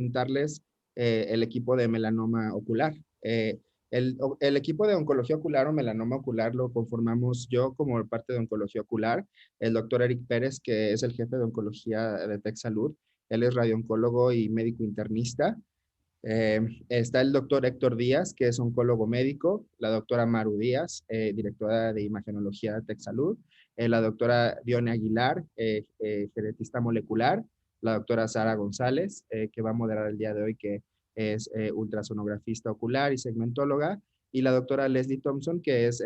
presentarles el equipo de melanoma ocular. El equipo de oncología ocular o melanoma ocular lo conformamos yo como parte de oncología ocular, el doctor Eric Pérez, que es el jefe de oncología de TechSalud. Él es radiooncólogo y médico internista. Está el doctor Héctor Díaz, que es oncólogo médico, la doctora Maru Díaz, directora de imagenología de TechSalud, la doctora Dione Aguilar, genetista molecular, la doctora Sara González, que va a moderar el día de hoy, que es ultrasonografista ocular y segmentóloga, y la doctora Leslie Thompson, que es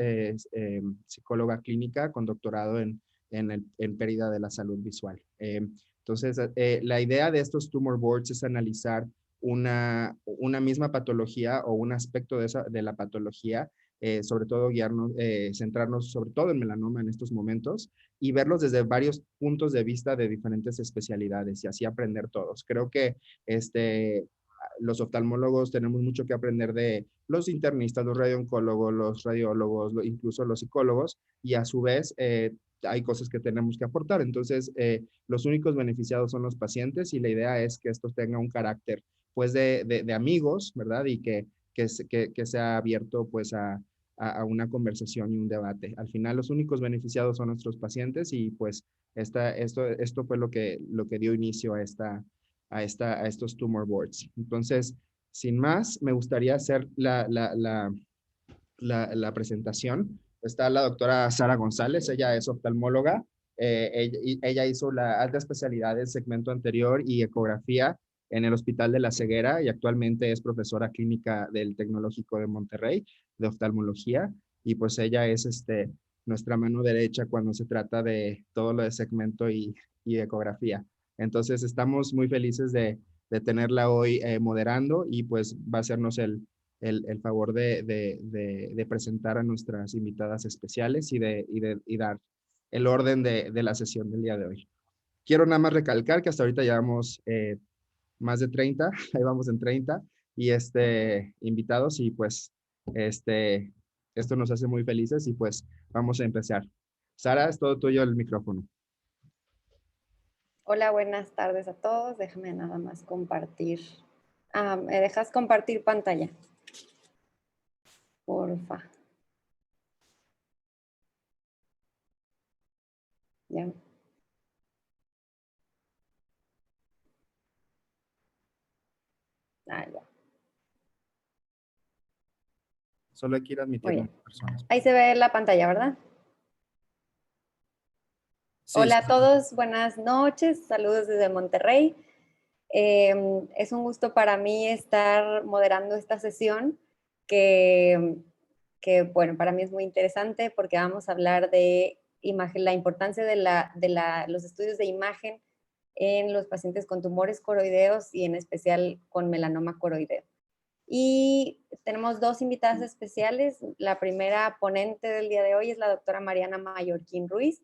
psicóloga clínica con doctorado en pérdida de la salud visual. Entonces, la idea de estos tumor boards es analizar una misma patología o un aspecto de la patología, sobre todo centrarnos sobre todo en melanoma en estos momentos y verlos desde varios puntos de vista de diferentes especialidades y así aprender todos. Creo que los oftalmólogos tenemos mucho que aprender de los internistas, los radiooncólogos, los radiólogos, incluso los psicólogos, y a su vez hay cosas que tenemos que aportar. Entonces, los únicos beneficiados son los pacientes y la idea es que esto tenga un carácter pues de amigos, ¿verdad? Y que sea abierto pues a una conversación y un debate. Al final los únicos beneficiados son nuestros pacientes y pues esto fue lo que dio inicio a estos tumor boards. Entonces, sin más, me gustaría hacer la presentación. Está la doctora Sara González, ella es oftalmóloga. Ella hizo la alta especialidad del segmento anterior y ecografía en el Hospital de la Ceguera y actualmente es profesora clínica del Tecnológico de Monterrey de oftalmología, y pues ella es nuestra mano derecha cuando se trata de todo lo de segmento y ecografía. Entonces estamos muy felices de tenerla hoy moderando, y pues va a hacernos el favor de presentar a nuestras invitadas especiales y dar el orden de la sesión del día de hoy. Quiero nada más recalcar que hasta ahorita llevamos más de 30, ahí vamos en 30, y invitados, y pues esto nos hace muy felices, y pues vamos a empezar. Sara, es todo tuyo el micrófono. Hola, buenas tardes a todos. Déjame nada más compartir. ¿Me dejas compartir pantalla? Porfa. Ya. Ahí va. Solo hay que ir admitiendo personas. Ahí se ve la pantalla, ¿verdad? Sí, hola a todos, buenas noches, saludos desde Monterrey. Es un gusto para mí estar moderando esta sesión que bueno, para mí es muy interesante porque vamos a hablar de la importancia de los estudios de imagen en los pacientes con tumores coroideos y en especial con melanoma coroideo. Y tenemos dos invitadas especiales. La primera ponente del día de hoy es la doctora Mariana Mallorquín Ruiz.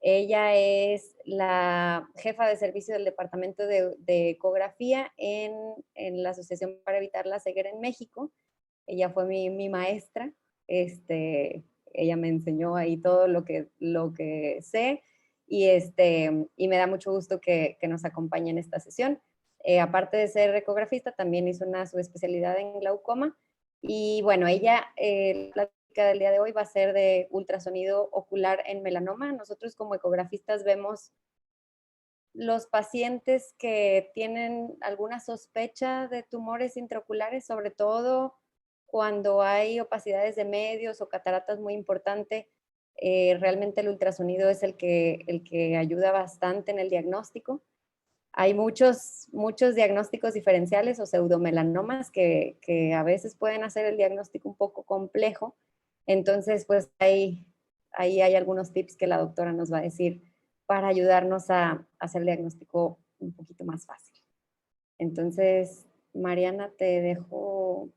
Ella es la jefa de servicio del Departamento de Ecografía en la Asociación para Evitar la Ceguera en México. Ella fue mi maestra. Ella me enseñó ahí todo lo que sé, y me da mucho gusto que nos acompañe en esta sesión. Aparte de ser ecografista, también hizo una subespecialidad en glaucoma. Y bueno, ella, la plática del día de hoy va a ser de ultrasonido ocular en melanoma. Nosotros como ecografistas vemos los pacientes que tienen alguna sospecha de tumores intraoculares, sobre todo cuando hay opacidades de medios o cataratas muy importantes. Realmente el ultrasonido es el que ayuda bastante en el diagnóstico. Hay muchos diagnósticos diferenciales o pseudomelanomas que a veces pueden hacer el diagnóstico un poco complejo. Entonces, pues ahí hay algunos tips que la doctora nos va a decir para ayudarnos a hacer el diagnóstico un poquito más fácil. Entonces, Mariana, te dejo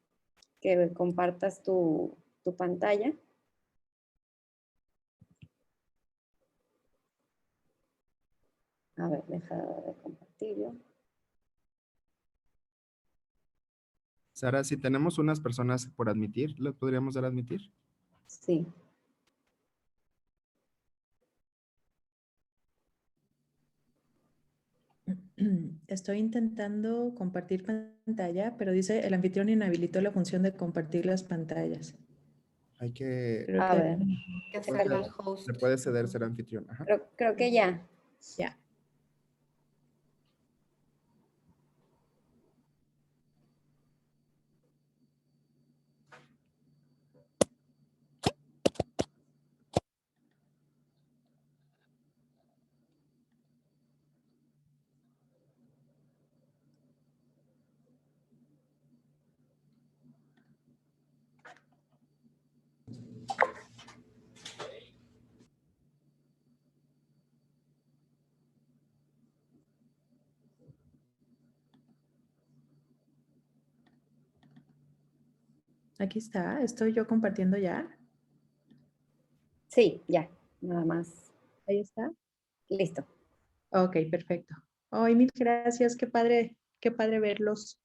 que compartas tu pantalla. A ver, deja de compartirlo. Sara, si tenemos unas personas por admitir, ¿les podríamos dar a admitir? Sí. Estoy intentando compartir pantalla, pero dice el anfitrión inhabilitó la función de compartir las pantallas. Hay que... Creo A que ver, Que puede hacerlo ser- al host. le puede ceder ser anfitrión. Ajá. creo que ya. ya. Aquí está, estoy yo compartiendo ya. Sí, ya, nada más. Ahí está. Listo. Ok, perfecto. Ay, mil gracias, qué padre verlos,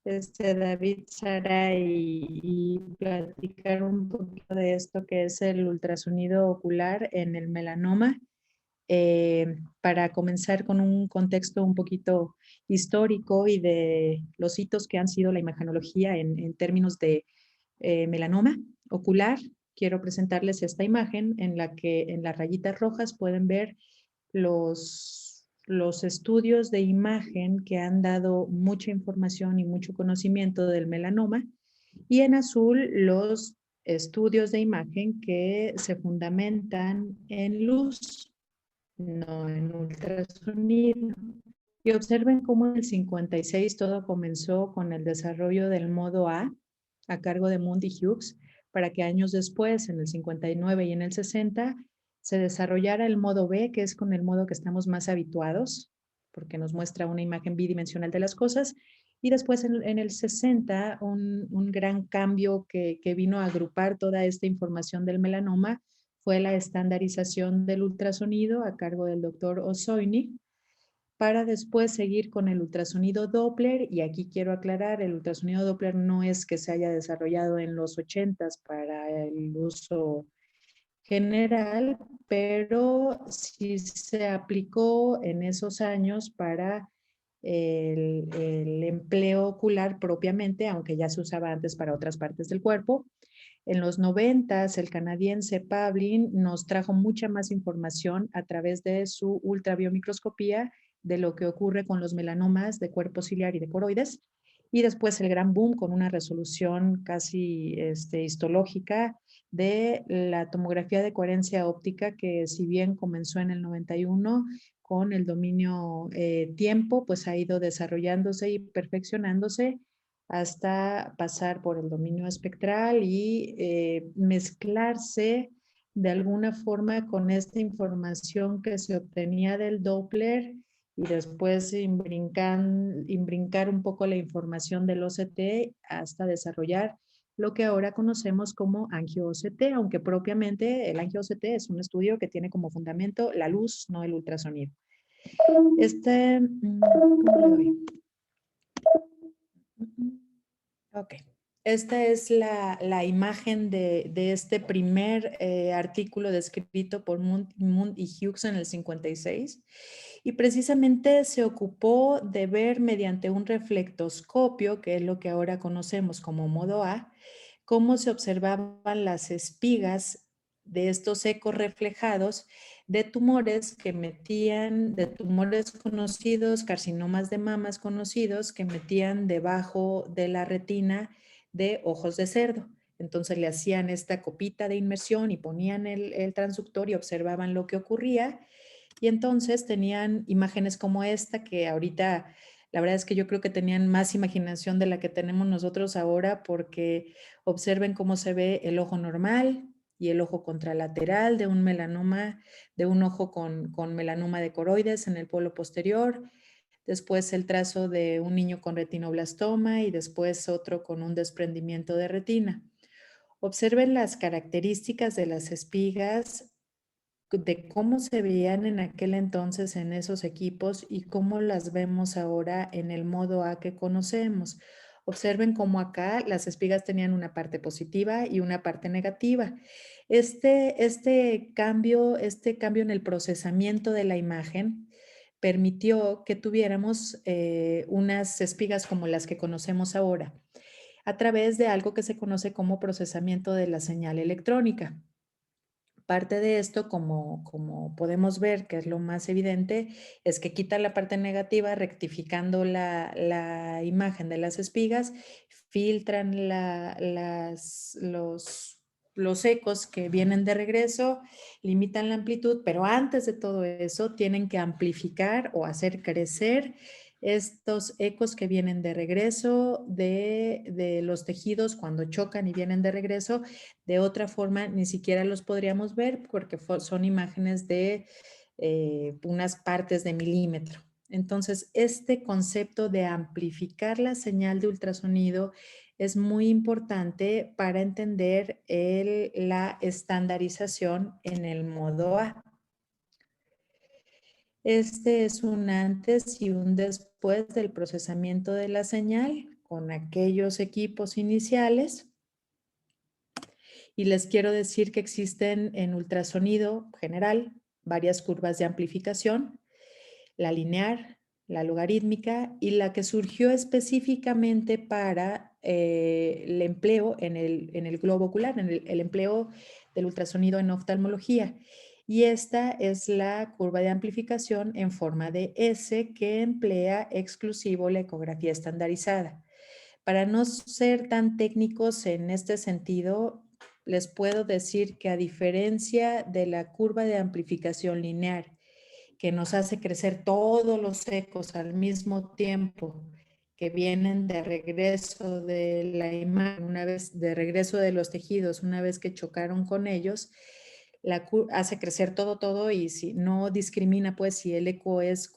David, Sara, y platicar un poquito de esto que es el ultrasonido ocular en el melanoma. Para comenzar con un contexto un poquito histórico y de los hitos que han sido la imagenología en términos de melanoma ocular, quiero presentarles esta imagen en la que en las rayitas rojas pueden ver los estudios de imagen que han dado mucha información y mucho conocimiento del melanoma, y en azul los estudios de imagen que se fundamentan en luz, no en ultrasonido. Y observen cómo en el 56 todo comenzó con el desarrollo del modo a cargo de Mundi Hughes, para que años después, en el 59 y en el 60, se desarrollara el modo B, que es con el modo que estamos más habituados, porque nos muestra una imagen bidimensional de las cosas. Y después en el 60, un gran cambio que vino a agrupar toda esta información del melanoma fue la estandarización del ultrasonido a cargo del doctor Osoini, para después seguir con el ultrasonido Doppler. Y aquí quiero aclarar, el ultrasonido Doppler no es que se haya desarrollado en los 80s para el uso general, pero sí se aplicó en esos años para el empleo ocular propiamente, aunque ya se usaba antes para otras partes del cuerpo. En los 90s, el canadiense Pavlin nos trajo mucha más información a través de su ultrabiomicroscopía de lo que ocurre con los melanomas de cuerpo ciliar y de coroides. Y después el gran boom con una resolución casi histológica de la tomografía de coherencia óptica, que si bien comenzó en el 91 con el dominio tiempo, pues ha ido desarrollándose y perfeccionándose hasta pasar por el dominio espectral y mezclarse de alguna forma con esta información que se obtenía del Doppler, y después imbrincar un poco la información del OCT hasta desarrollar lo que ahora conocemos como angio-OCT, aunque propiamente el angio-OCT es un estudio que tiene como fundamento la luz, no el ultrasonido. ¿Cómo le doy? Ok. Esta es la imagen de este primer artículo descrito por Mund y Hughes en el 56. Y precisamente se ocupó de ver mediante un reflectoscopio, que es lo que ahora conocemos como modo A, cómo se observaban las espigas de estos ecos reflejados de tumores de tumores conocidos, carcinomas de mamas conocidos, que metían debajo de la retina de ojos de cerdo. Entonces le hacían esta copita de inmersión y ponían el transductor y observaban lo que ocurría. Y entonces tenían imágenes como esta, que ahorita la verdad es que yo creo que tenían más imaginación de la que tenemos nosotros ahora, porque observen cómo se ve el ojo normal y el ojo contralateral de un melanoma, de un ojo con melanoma de coroides en el polo posterior, después el trazo de un niño con retinoblastoma y después otro con un desprendimiento de retina. Observen las características de las espigas, de cómo se veían en aquel entonces en esos equipos y cómo las vemos ahora en el modo A que conocemos. Observen cómo acá las espigas tenían una parte positiva y una parte negativa. Este cambio en el procesamiento de la imagen permitió que tuviéramos unas espigas como las que conocemos ahora, a través de algo que se conoce como procesamiento de la señal electrónica. Parte de esto, como podemos ver, que es lo más evidente, es que quita la parte negativa, rectificando la imagen de las espigas, filtran los ecos que vienen de regreso, limitan la amplitud, pero antes de todo eso tienen que amplificar o hacer crecer estos ecos que vienen de regreso de los tejidos cuando chocan y vienen de regreso. De otra forma, ni siquiera los podríamos ver porque son imágenes de unas partes de milímetro. Entonces, este concepto de amplificar la señal de ultrasonido es muy importante para entender la estandarización en el modo A. Este es un antes y un después del procesamiento de la señal con aquellos equipos iniciales. Y les quiero decir que existen en ultrasonido general varias curvas de amplificación, la lineal, la logarítmica y la que surgió específicamente para el empleo en el globo ocular, en el empleo del ultrasonido en oftalmología. Y esta es la curva de amplificación en forma de S que emplea exclusivo la ecografía estandarizada. Para no ser tan técnicos en este sentido, les puedo decir que a diferencia de la curva de amplificación lineal, que nos hace crecer todos los ecos al mismo tiempo, que vienen de regreso de la imagen, una vez de regreso de los tejidos, una vez que chocaron con ellos, hace crecer todo y si no discrimina pues si el eco es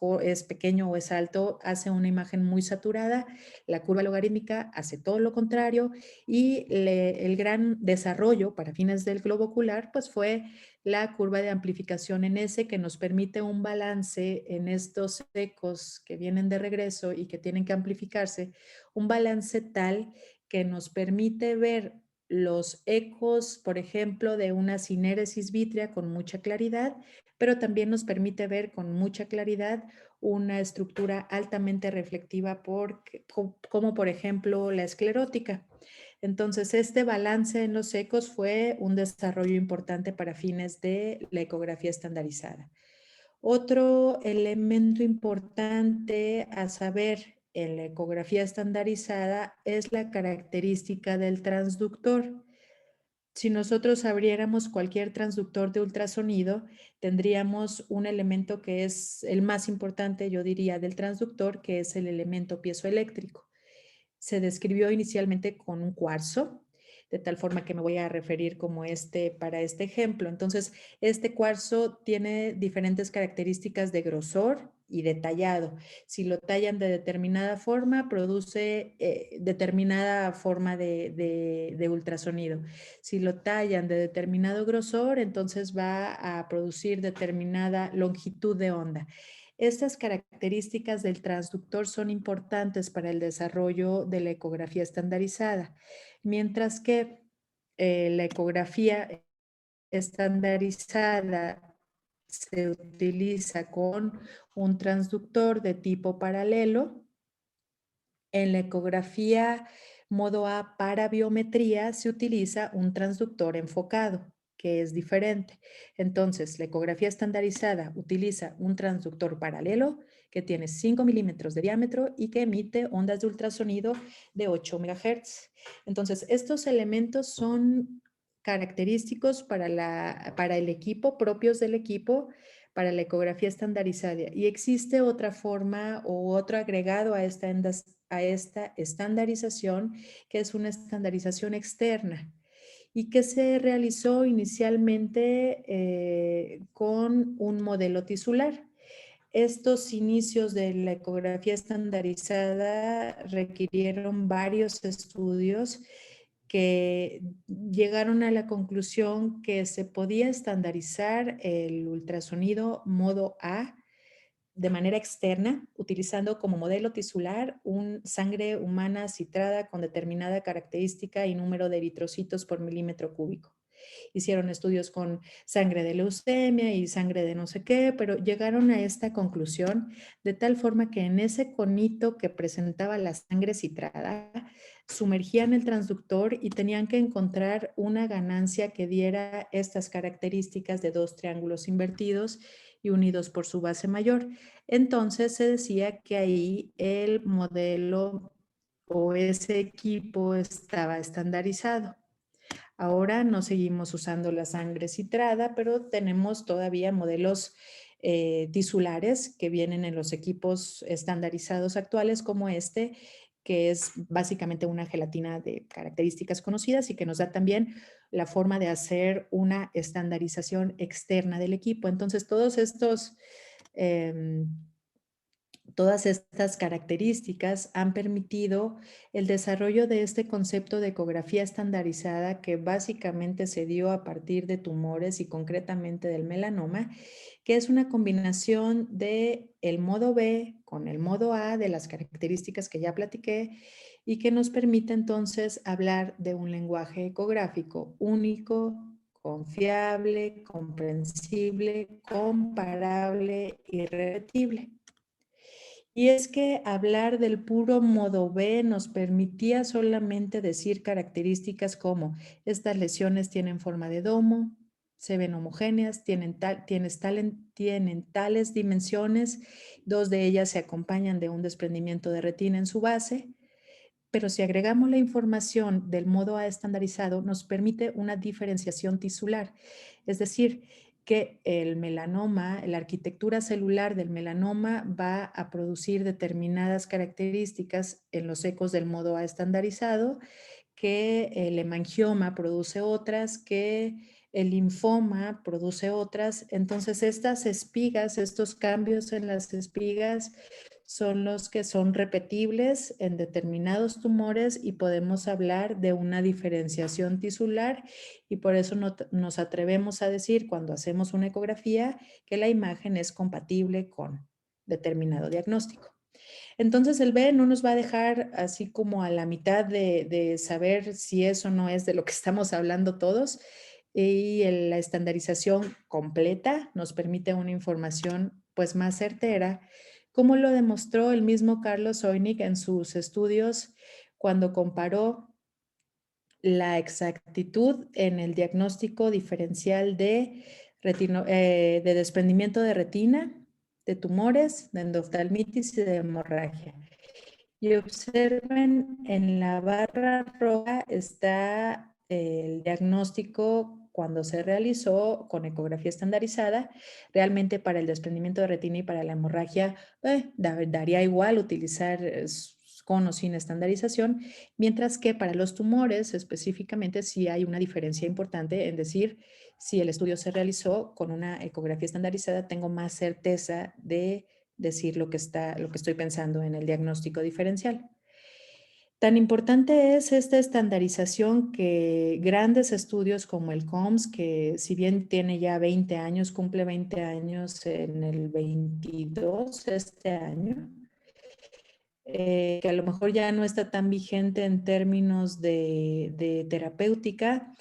pequeño o es alto, hace una imagen muy saturada. La curva logarítmica hace todo lo contrario y el gran desarrollo para fines del globo ocular pues fue la curva de amplificación en S que nos permite un balance en estos ecos que vienen de regreso y que tienen que amplificarse, un balance tal que nos permite ver los ecos, por ejemplo, de una cinéresis vítrea con mucha claridad, pero también nos permite ver con mucha claridad una estructura altamente reflectiva como por ejemplo la esclerótica. Entonces, este balance en los ecos fue un desarrollo importante para fines de la ecografía estandarizada. Otro elemento importante a saber en la ecografía estandarizada es la característica del transductor. Si nosotros abriéramos cualquier transductor de ultrasonido, tendríamos un elemento que es el más importante, yo diría, del transductor, que es el elemento piezoeléctrico. Se describió inicialmente con un cuarzo, de tal forma que me voy a referir como para este ejemplo. Entonces, este cuarzo tiene diferentes características de grosor y de tallado. Si lo tallan de determinada forma, produce determinada forma de ultrasonido. Si lo tallan de determinado grosor, entonces va a producir determinada longitud de onda. Estas características del transductor son importantes para el desarrollo de la ecografía estandarizada, mientras que la ecografía estandarizada se utiliza con un transductor de tipo paralelo. En la ecografía modo A para biometría se utiliza un transductor enfocado, que es diferente. Entonces, la ecografía estandarizada utiliza un transductor paralelo que tiene 5 milímetros de diámetro y que emite ondas de ultrasonido de 8 MHz. Entonces, estos elementos son característicos para el equipo, propios del equipo, para la ecografía estandarizada. Y existe otra forma o otro agregado a esta estandarización, que es una estandarización externa y que se realizó inicialmente con un modelo tisular. Estos inicios de la ecografía estandarizada requirieron varios estudios que llegaron a la conclusión que se podía estandarizar el ultrasonido modo A de manera externa, utilizando como modelo tisular sangre humana citrada con determinada característica y número de eritrocitos por milímetro cúbico. Hicieron estudios con sangre de leucemia y sangre de no sé qué, pero llegaron a esta conclusión de tal forma que en ese conito que presentaba la sangre citrada, sumergían el transductor y tenían que encontrar una ganancia que diera estas características de dos triángulos invertidos y unidos por su base mayor. Entonces se decía que ahí el modelo o ese equipo estaba estandarizado. Ahora no seguimos usando la sangre citrada, pero tenemos todavía modelos tisulares que vienen en los equipos estandarizados actuales como este, que es básicamente una gelatina de características conocidas y que nos da también la forma de hacer una estandarización externa del equipo. Entonces, todas estas características han permitido el desarrollo de este concepto de ecografía estandarizada que básicamente se dio a partir de tumores y concretamente del melanoma, que es una combinación de el modo B con el modo A de las características que ya platiqué y que nos permite entonces hablar de un lenguaje ecográfico único, confiable, comprensible, comparable y repetible. Y es que hablar del puro modo B nos permitía solamente decir características como estas lesiones tienen forma de domo, se ven homogéneas, tienen tales dimensiones, dos de ellas se acompañan de un desprendimiento de retina en su base, pero si agregamos la información del modo A estandarizado, nos permite una diferenciación tisular, es decir, que el melanoma, la arquitectura celular del melanoma va a producir determinadas características en los ecos del modo A estandarizado, que el hemangioma produce otras, que el linfoma produce otras. Entonces, estas espigas, estos cambios en las espigas son los que son repetibles en determinados tumores y podemos hablar de una diferenciación tisular y por eso nos atrevemos a decir cuando hacemos una ecografía que la imagen es compatible con determinado diagnóstico. Entonces el B no nos va a dejar así como a la mitad de saber si eso no es de lo que estamos hablando todos y la estandarización completa nos permite una información pues más certera, como lo demostró el mismo Carlos Oynig en sus estudios cuando comparó la exactitud en el diagnóstico diferencial de desprendimiento de retina, de tumores, de endoftalmitis y de hemorragia. Y observen, en la barra roja está el diagnóstico cuando se realizó con ecografía estandarizada. Realmente para el desprendimiento de retina y para la hemorragia daría igual utilizar con o sin estandarización, mientras que para los tumores específicamente sí hay una diferencia importante en decir si el estudio se realizó con una ecografía estandarizada, tengo más certeza de decir lo que estoy pensando en el diagnóstico diferencial. Tan importante es esta estandarización que grandes estudios como el COMS, que si bien tiene ya 20 años, cumple 20 años en el 22 este año, que a lo mejor ya no está tan vigente en términos de terapéutica,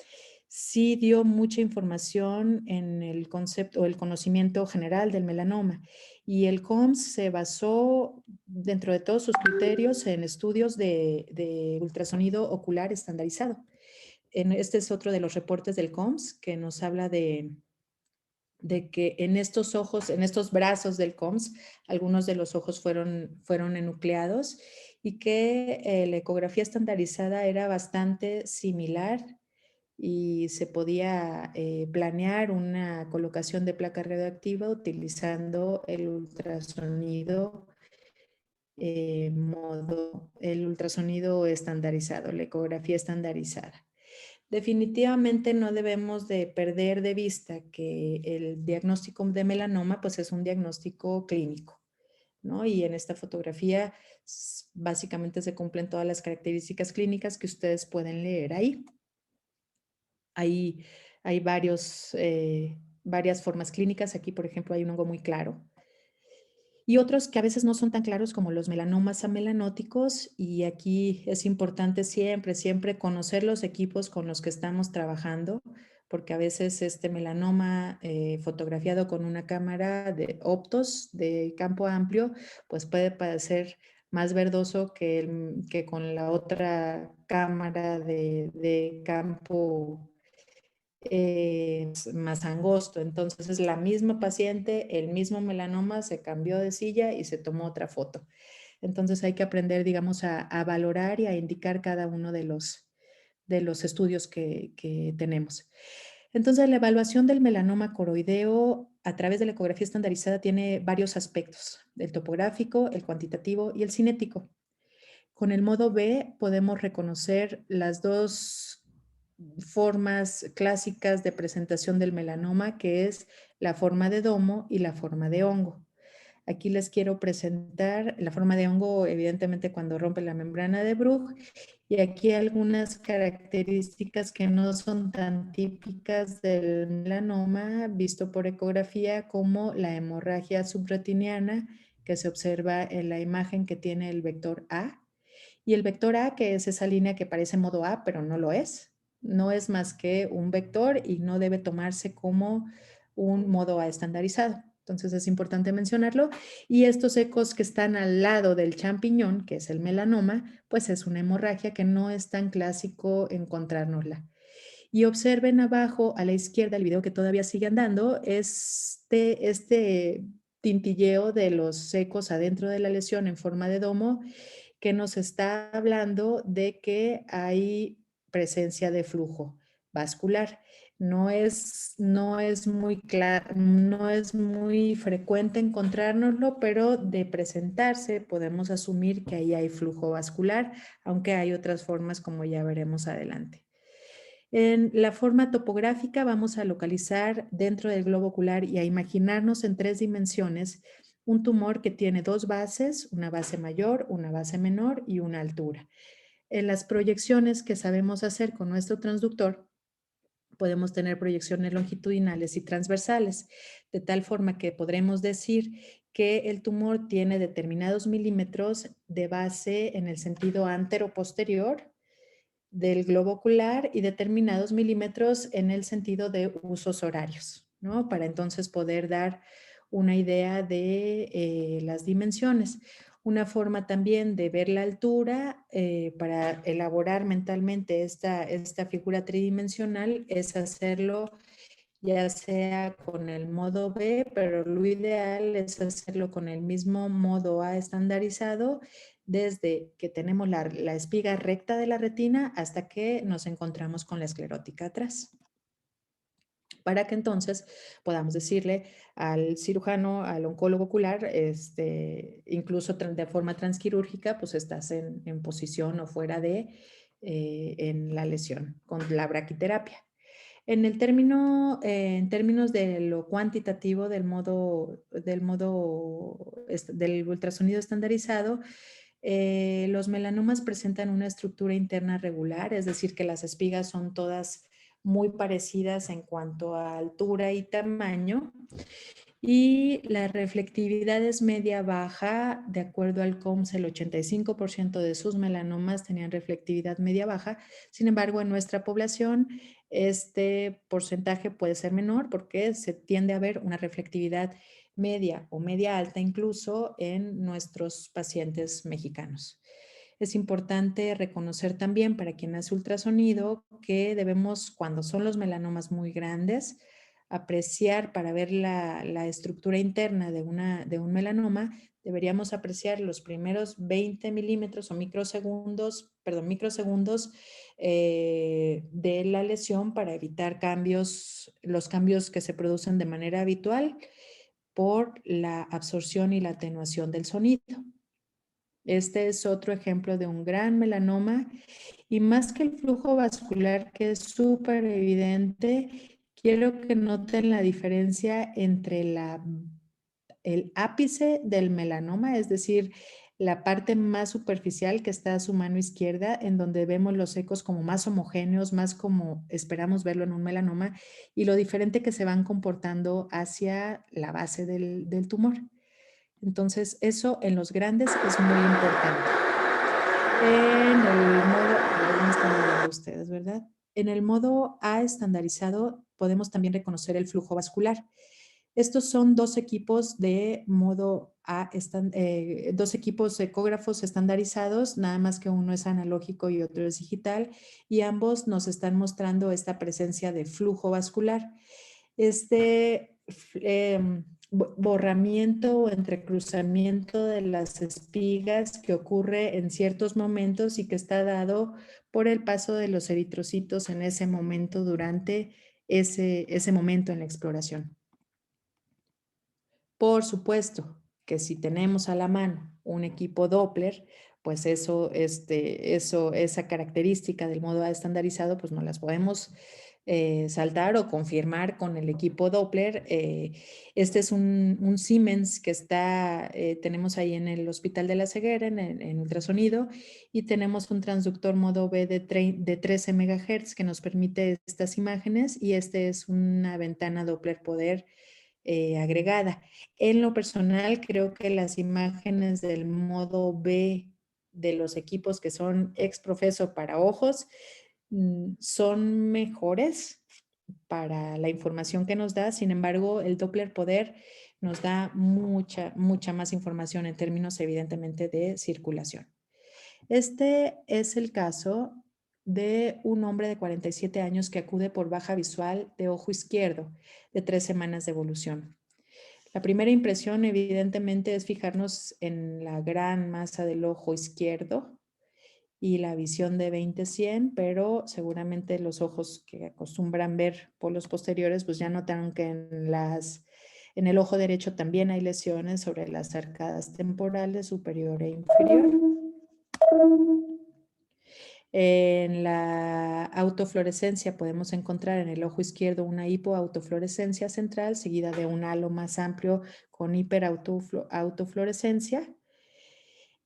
sí dio mucha información en el concepto o el conocimiento general del melanoma. Y el COMS se basó, dentro de todos sus criterios, en estudios de ultrasonido ocular estandarizado. Este es otro de los reportes del COMS que nos habla de que en estos ojos, en estos brazos del COMS, algunos de los ojos fueron enucleados y que la ecografía estandarizada era bastante similar y se podía planear una colocación de placa radioactiva utilizando el ultrasonido el ultrasonido estandarizado, la ecografía estandarizada. Definitivamente no debemos de perder de vista que el diagnóstico de melanoma pues es un diagnóstico clínico, ¿no? Y en esta fotografía básicamente se cumplen todas las características clínicas que ustedes pueden leer ahí. Hay varias formas clínicas. Aquí, por ejemplo, hay un hongo muy claro. Y otros que a veces no son tan claros como los melanomas amelanóticos. Y aquí es importante siempre conocer los equipos con los que estamos trabajando, porque a veces este melanoma fotografiado con una cámara de optos de campo amplio, pues puede parecer más verdoso que con la otra cámara de campo más angosto. Entonces es la misma paciente, el mismo melanoma, se cambió de silla y se tomó otra foto. Entonces hay que aprender, digamos, a valorar y a indicar cada uno de los estudios que tenemos. Entonces la evaluación del melanoma coroideo a través de la ecografía estandarizada tiene varios aspectos: el topográfico, el cuantitativo y el cinético. Con el modo B podemos reconocer las dos formas clásicas de presentación del melanoma, que es la forma de domo y la forma de hongo. Aquí les quiero presentar la forma de hongo, evidentemente cuando rompe la membrana de Bruch, y aquí algunas características que no son tan típicas del melanoma visto por ecografía, como la hemorragia subretiniana que se observa en la imagen que tiene el vector A. Y el vector A, que es esa línea que parece modo A, pero no lo es. No es más que un vector y no debe tomarse como un modo A estandarizado. Entonces es importante mencionarlo. Y estos ecos que están al lado del champiñón, que es el melanoma, pues es una hemorragia que no es tan clásico encontrárnosla. Y observen abajo a la izquierda el video que todavía sigue andando, este tintilleo de los ecos adentro de la lesión en forma de domo, que nos está hablando de que hay presencia de flujo vascular. No es muy frecuente encontrárnoslo, pero de presentarse podemos asumir que ahí hay flujo vascular, aunque hay otras formas como ya veremos adelante. En la forma topográfica vamos a localizar dentro del globo ocular y a imaginarnos en 3 dimensiones un tumor que tiene 2 bases, una base mayor, una base menor y una altura. En las proyecciones que sabemos hacer con nuestro transductor, podemos tener proyecciones longitudinales y transversales, de tal forma que podremos decir que el tumor tiene determinados milímetros de base en el sentido antero-posterior del globo ocular y determinados milímetros en el sentido de usos horarios, ¿no? Para entonces poder dar una idea de las dimensiones. Una forma también de ver la altura para elaborar mentalmente esta figura tridimensional es hacerlo ya sea con el modo B, pero lo ideal es hacerlo con el mismo modo A estandarizado desde que tenemos la espiga recta de la retina hasta que nos encontramos con la esclerótica atrás, para que entonces podamos decirle al cirujano, al oncólogo ocular, incluso de forma transquirúrgica, pues estás en posición o fuera de, en la lesión con la braquiterapia. En términos de lo cuantitativo del ultrasonido estandarizado, los melanomas presentan una estructura interna regular, es decir, que las espigas son todas muy parecidas en cuanto a altura y tamaño, y la reflectividad es media-baja. De acuerdo al COMS, el 85% de sus melanomas tenían reflectividad media-baja. Sin embargo, en nuestra población, este porcentaje puede ser menor porque se tiende a ver una reflectividad media o media-alta incluso en nuestros pacientes mexicanos. Es importante reconocer también para quien hace ultrasonido que debemos, cuando son los melanomas muy grandes, apreciar para ver la estructura interna de un melanoma, deberíamos apreciar los primeros 20 milímetros o microsegundos de la lesión para evitar los cambios que se producen de manera habitual por la absorción y la atenuación del sonido. Este es otro ejemplo de un gran melanoma, y más que el flujo vascular, que es súper evidente, quiero que noten la diferencia entre el ápice del melanoma, es decir, la parte más superficial que está a su mano izquierda, en donde vemos los ecos como más homogéneos, más como esperamos verlo en un melanoma, y lo diferente que se van comportando hacia la base del tumor. Entonces, eso en los grandes es muy importante. En el modo, ahí me están viendo ustedes, ¿verdad? En el modo A estandarizado podemos también reconocer el flujo vascular. Estos son dos equipos de modo A, dos equipos ecógrafos estandarizados, nada más que uno es analógico y otro es digital, y ambos nos están mostrando esta presencia de flujo vascular. Este borramiento o entrecruzamiento de las espigas que ocurre en ciertos momentos y que está dado por el paso de los eritrocitos en ese momento durante ese momento en la exploración. Por supuesto que si tenemos a la mano un equipo Doppler, pues esa característica del modo A estandarizado, pues no las podemos saltar o confirmar con el equipo Doppler. Este es un Siemens que tenemos ahí en el Hospital de la Ceguera, en ultrasonido, y tenemos un transductor modo B de 13 MHz que nos permite estas imágenes, y este es una ventana Doppler poder agregada. En lo personal, creo que las imágenes del modo B de los equipos que son ex profeso para ojos son mejores para la información que nos da. Sin embargo, el Doppler Poder nos da mucha más información en términos evidentemente de circulación. Este es el caso de un hombre de 47 años que acude por baja visual de ojo izquierdo de 3 semanas de evolución. La primera impresión, evidentemente, es fijarnos en la gran masa del ojo izquierdo y la visión de 20/100, pero seguramente los ojos que acostumbran ver polos posteriores, pues ya notaron que en el ojo derecho también hay lesiones sobre las arcadas temporales superior e inferior. En la autofluorescencia podemos encontrar en el ojo izquierdo una hipoautofluorescencia central seguida de un halo más amplio con hiperautofluorescencia.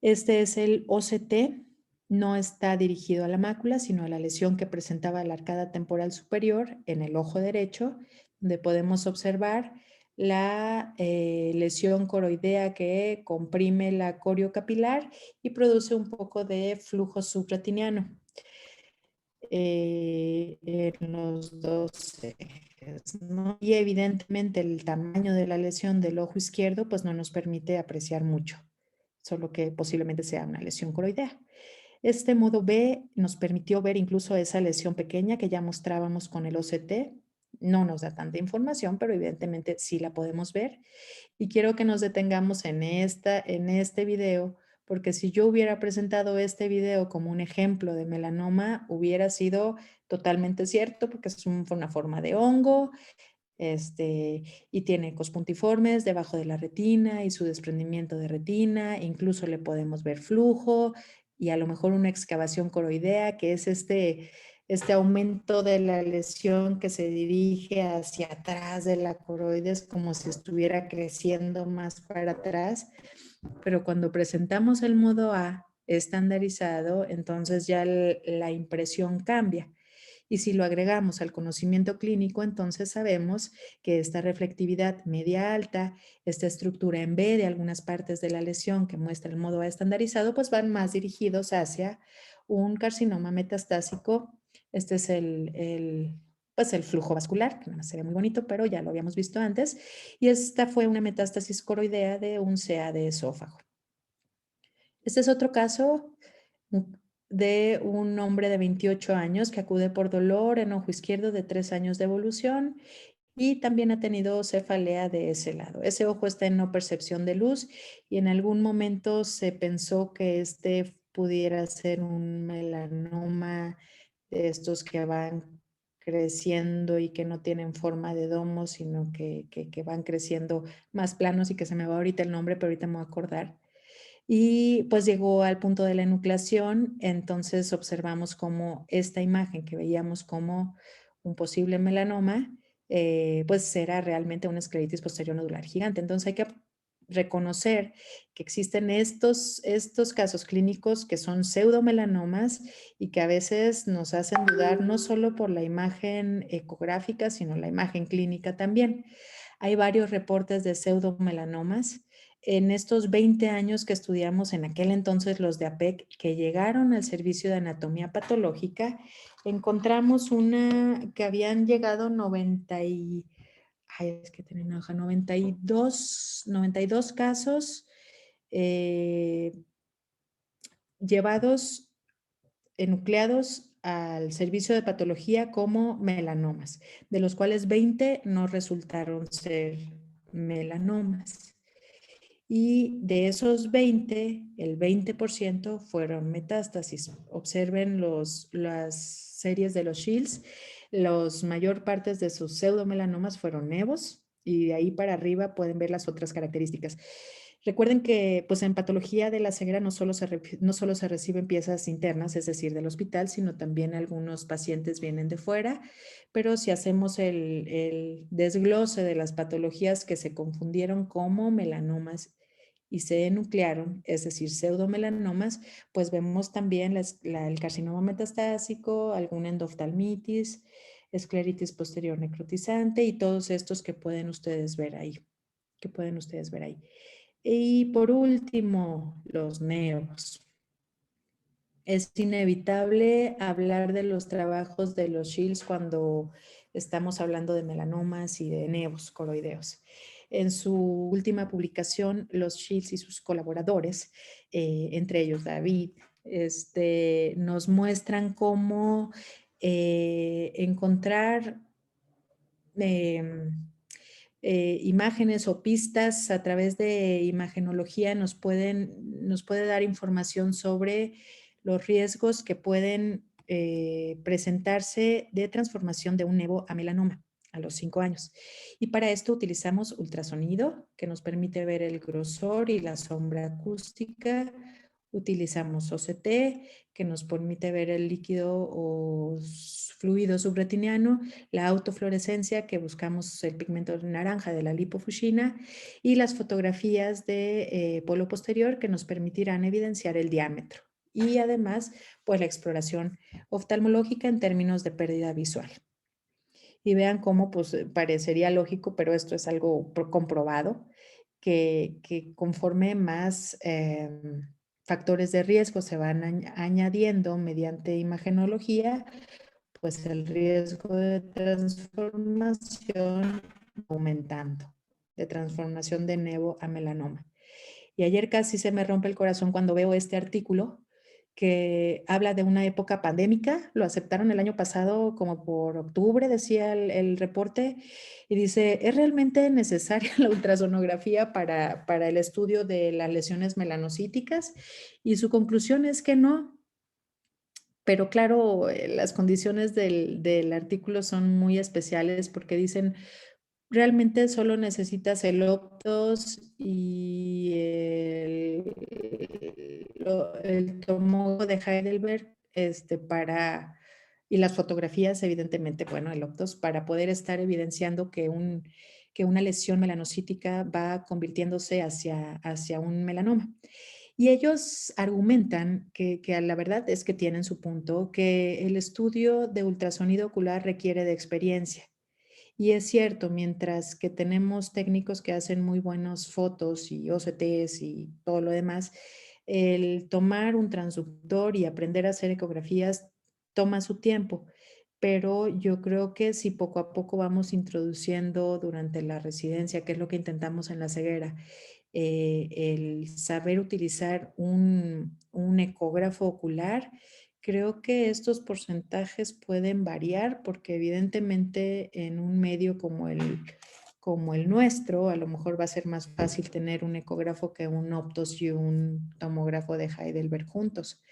Este es el OCT, no está dirigido a la mácula, sino a la lesión que presentaba la arcada temporal superior en el ojo derecho, donde podemos observar la lesión coroidea que comprime la coriocapilar y produce un poco de flujo subretiniano en los dos ejes, ¿no? Y evidentemente el tamaño de la lesión del ojo izquierdo pues no nos permite apreciar mucho, solo que posiblemente sea una lesión coroidea. Este modo B nos permitió ver incluso esa lesión pequeña que ya mostrábamos con el OCT. No nos da tanta información, pero evidentemente sí la podemos ver. Y quiero que nos detengamos en este video, porque si yo hubiera presentado este video como un ejemplo de melanoma, hubiera sido totalmente cierto, porque es una forma de hongo, y tiene ecos puntiformes debajo de la retina y su desprendimiento de retina, incluso le podemos ver flujo y a lo mejor una excavación coroidea, que es este aumento de la lesión que se dirige hacia atrás de la coroides como si estuviera creciendo más para atrás. Pero cuando presentamos el modo A estandarizado, entonces ya la impresión cambia. Y si lo agregamos al conocimiento clínico, entonces sabemos que esta reflectividad media alta, esta estructura en B de algunas partes de la lesión que muestra el modo A estandarizado, pues van más dirigidos hacia un carcinoma metastásico. Este es pues el flujo vascular, que no se ve muy bonito, pero ya lo habíamos visto antes. Y esta fue una metástasis coroidea de un CA de esófago. Este es otro caso de un hombre de 28 años que acude por dolor en ojo izquierdo de 3 años de evolución y también ha tenido cefalea de ese lado. Ese ojo está en no percepción de luz y en algún momento se pensó que este pudiera ser un melanoma de estos que van creciendo y que no tienen forma de domo, sino que van creciendo más planos y que se me va ahorita el nombre, pero ahorita me voy a acordar. Y pues llegó al punto de la enucleación, entonces observamos cómo esta imagen que veíamos como un posible melanoma, pues era realmente una escleritis posterior nodular gigante. Entonces hay que reconocer que existen estos casos clínicos que son pseudomelanomas y que a veces nos hacen dudar no solo por la imagen ecográfica, sino la imagen clínica también. Hay varios reportes de pseudomelanomas en estos 20 años que estudiamos en aquel entonces los de APEC, que llegaron al servicio de anatomía patológica, encontramos que habían llegado 92 casos llevados enucleados al servicio de patología como melanomas, de los cuales 20 no resultaron ser melanomas. Y de esos 20, el 20% fueron metástasis. Observen las series de los Shields. Los mayor partes de sus pseudomelanomas fueron nevos y de ahí para arriba pueden ver las otras características. Recuerden que pues, en patología de la ceguera no solo se reciben piezas internas, es decir, del hospital, sino también algunos pacientes vienen de fuera, pero si hacemos el desglose de las patologías que se confundieron como melanomas y se enuclearon, es decir, pseudomelanomas, pues vemos también el carcinoma metastásico, alguna endoftalmitis, escleritis posterior necrotizante y todos estos que pueden ustedes ver ahí. Y por último, los nevos. Es inevitable hablar de los trabajos de los Shields cuando estamos hablando de melanomas y de nevos coroideos. En su última publicación, los Shields y sus colaboradores, entre ellos David, nos muestran cómo encontrar imágenes o pistas a través de imagenología nos puede dar información sobre los riesgos que pueden presentarse de transformación de un nevo a melanoma a los 5 años. Y para esto utilizamos ultrasonido, que nos permite ver el grosor y la sombra acústica. Utilizamos OCT, que nos permite ver el líquido o fluido subretiniano, la autofluorescencia, que buscamos el pigmento naranja de la lipofuscina, y las fotografías de polo posterior, que nos permitirán evidenciar el diámetro. Y además, pues la exploración oftalmológica en términos de pérdida visual. Y vean cómo pues parecería lógico, pero esto es algo comprobado, que conforme más factores de riesgo se van añadiendo mediante imagenología, pues el riesgo de transformación aumentando, de transformación de nevo a melanoma. Y ayer casi se me rompe el corazón cuando veo este artículo que habla de una época pandémica. Lo aceptaron el año pasado como por octubre, decía el reporte, y dice, ¿es realmente necesaria la ultrasonografía para el estudio de las lesiones melanocíticas? Y su conclusión es que no. Pero claro, las condiciones del artículo son muy especiales porque dicen, realmente solo necesitas el Optos y el tomógrafo de Heidelberg y las fotografías, evidentemente, bueno, el Optos, para poder estar evidenciando que una lesión melanocítica va convirtiéndose hacia un melanoma. Y ellos argumentan que la verdad es que tienen su punto, que el estudio de ultrasonido ocular requiere de experiencia. Y es cierto, mientras que tenemos técnicos que hacen muy buenas fotos y OCTs y todo lo demás, el tomar un transductor y aprender a hacer ecografías toma su tiempo. Pero yo creo que si poco a poco vamos introduciendo durante la residencia, que es lo que intentamos en la ceguera, el saber utilizar un ecógrafo ocular, creo que estos porcentajes pueden variar porque evidentemente en un medio como el nuestro, a lo mejor va a ser más fácil tener un ecógrafo que un Optos y un tomógrafo de Heidelberg juntos.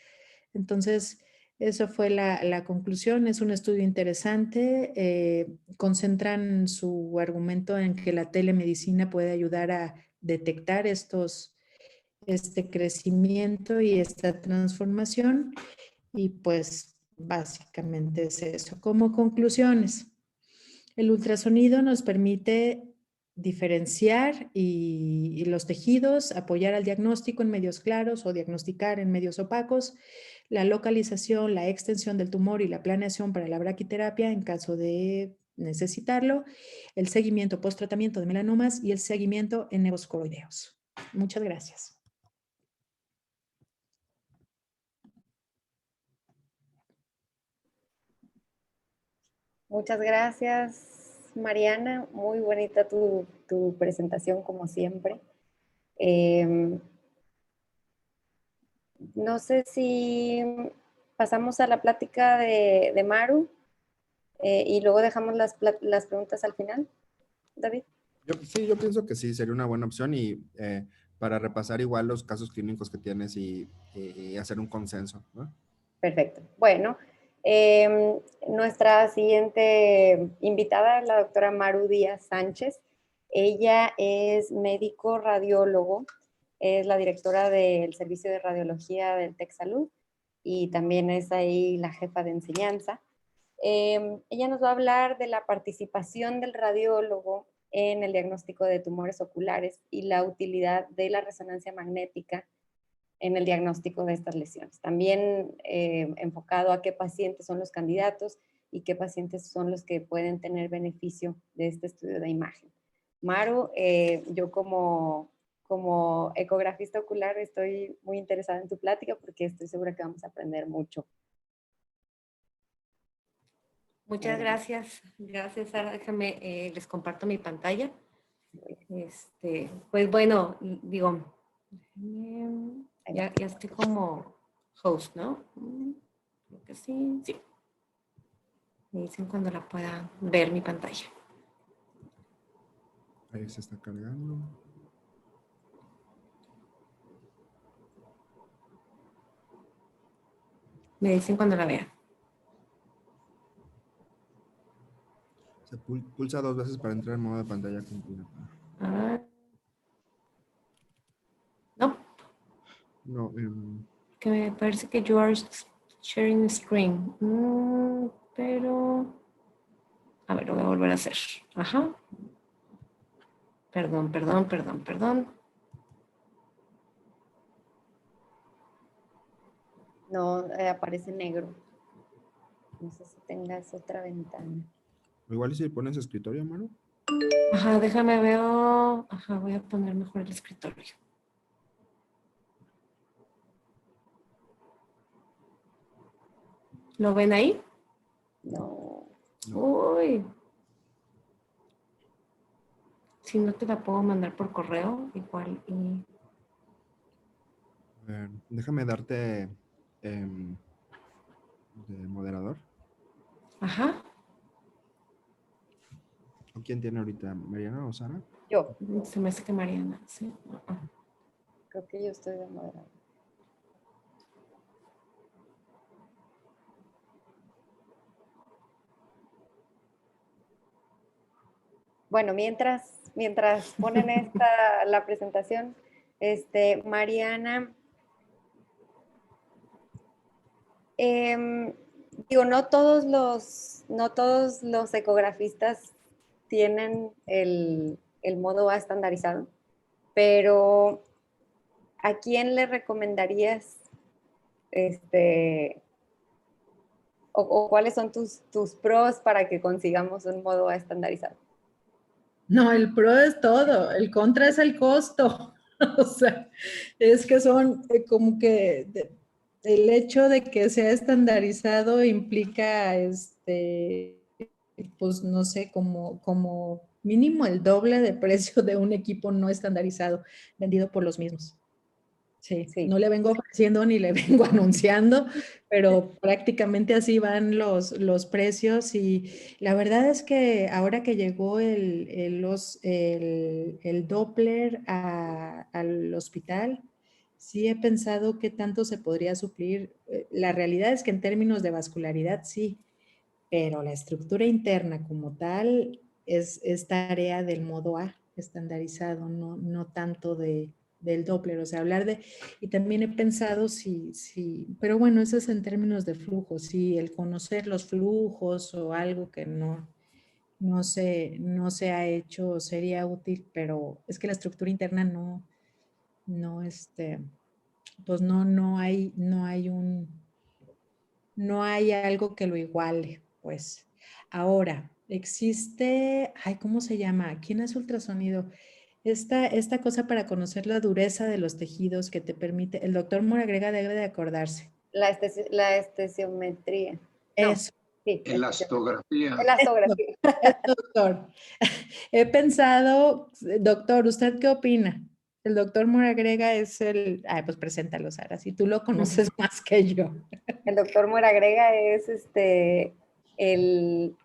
Entonces, eso fue la conclusión. Es un estudio interesante. Concentran su argumento en que la telemedicina puede ayudar a detectar este crecimiento y esta transformación. Y pues básicamente es eso. Como conclusiones, el ultrasonido nos permite diferenciar y los tejidos, apoyar al diagnóstico en medios claros o diagnosticar en medios opacos, la localización, la extensión del tumor y la planeación para la braquiterapia en caso de necesitarlo, el seguimiento post-tratamiento de melanomas y el seguimiento en nevos coroideos. Muchas gracias. Muchas gracias, Mariana. Muy bonita tu presentación, como siempre. No sé si pasamos a la plática de Maru y luego dejamos las preguntas al final, David. Sí, yo pienso que sí, sería una buena opción y para repasar igual los casos clínicos que tienes y hacer un consenso, ¿no? Perfecto. Bueno, nuestra siguiente invitada es la doctora Maru Díaz Sánchez. Ella es médico radiólogo, es la directora del Servicio de Radiología del TecSalud y también es ahí la jefa de enseñanza. Ella nos va a hablar de la participación del radiólogo en el diagnóstico de tumores oculares y la utilidad de la resonancia magnética en el diagnóstico de estas lesiones. También enfocado a qué pacientes son los candidatos y qué pacientes son los que pueden tener beneficio de este estudio de imagen. Maru, yo como ecografista ocular estoy muy interesada en tu plática porque estoy segura que vamos a aprender mucho. Muchas gracias. Gracias, Sara. Déjame, les comparto mi pantalla. Pues bueno, digo, ya estoy como host, ¿no? Creo que sí, sí. Me dicen cuando la pueda ver mi pantalla. Ahí se está cargando. Me dicen cuando la vean. Se pulsa 2 veces para entrar en modo de pantalla completa. Ah. No. No, Que me parece que you are sharing screen. Pero... A ver, lo voy a volver a hacer. Ajá. Perdón. No, aparece negro. No sé si tengas otra ventana. igual y si pones escritorio, Maru. Ajá, déjame veo. Ajá, voy a poner mejor el escritorio. ¿Lo ven ahí? No. Uy. Si no te la puedo mandar por correo, igual y... A ver, déjame darte de moderador. Ajá. ¿O quién tiene ahorita? ¿Mariana o Sara? Yo. Se me hace que Mariana, sí. Creo que yo estoy de moderador. Bueno, mientras ponen la presentación, Mariana, digo, no todos los ecografistas tienen el modo A estandarizado, pero ¿a quién le recomendarías o cuáles son tus pros para que consigamos un modo A estandarizado? No, el pro es todo, el contra es el costo. O sea, es que son como que el hecho de que sea estandarizado implica, pues no sé, como mínimo el doble de precio de un equipo no estandarizado vendido por los mismos. Sí, no le vengo ofreciendo ni le vengo anunciando, pero prácticamente así van los precios y la verdad es que ahora que llegó el Doppler al hospital, sí he pensado qué tanto se podría suplir. La realidad es que en términos de vascularidad sí, pero la estructura interna como tal es tarea del modo A estandarizado, no tanto del Doppler, o sea, hablar de, y también he pensado pero bueno, eso es en términos de flujos, si el conocer los flujos o algo que no se ha hecho sería útil, pero es que la estructura interna pues no hay algo que lo iguale, pues. Ahora, existe, ¿cómo se llama? ¿Quién hace ultrasonido? esta cosa para conocer la dureza de los tejidos que te permite, el doctor Moragrega debe de acordarse. La estesiometría. No, Eso. sí, Elastografía. elastografía. Eso, doctor. He pensado, doctor, ¿usted qué opina? El doctor Moragrega es el... Ay, pues preséntalo, Sara, si tú lo conoces más que yo. El doctor Moragrega es el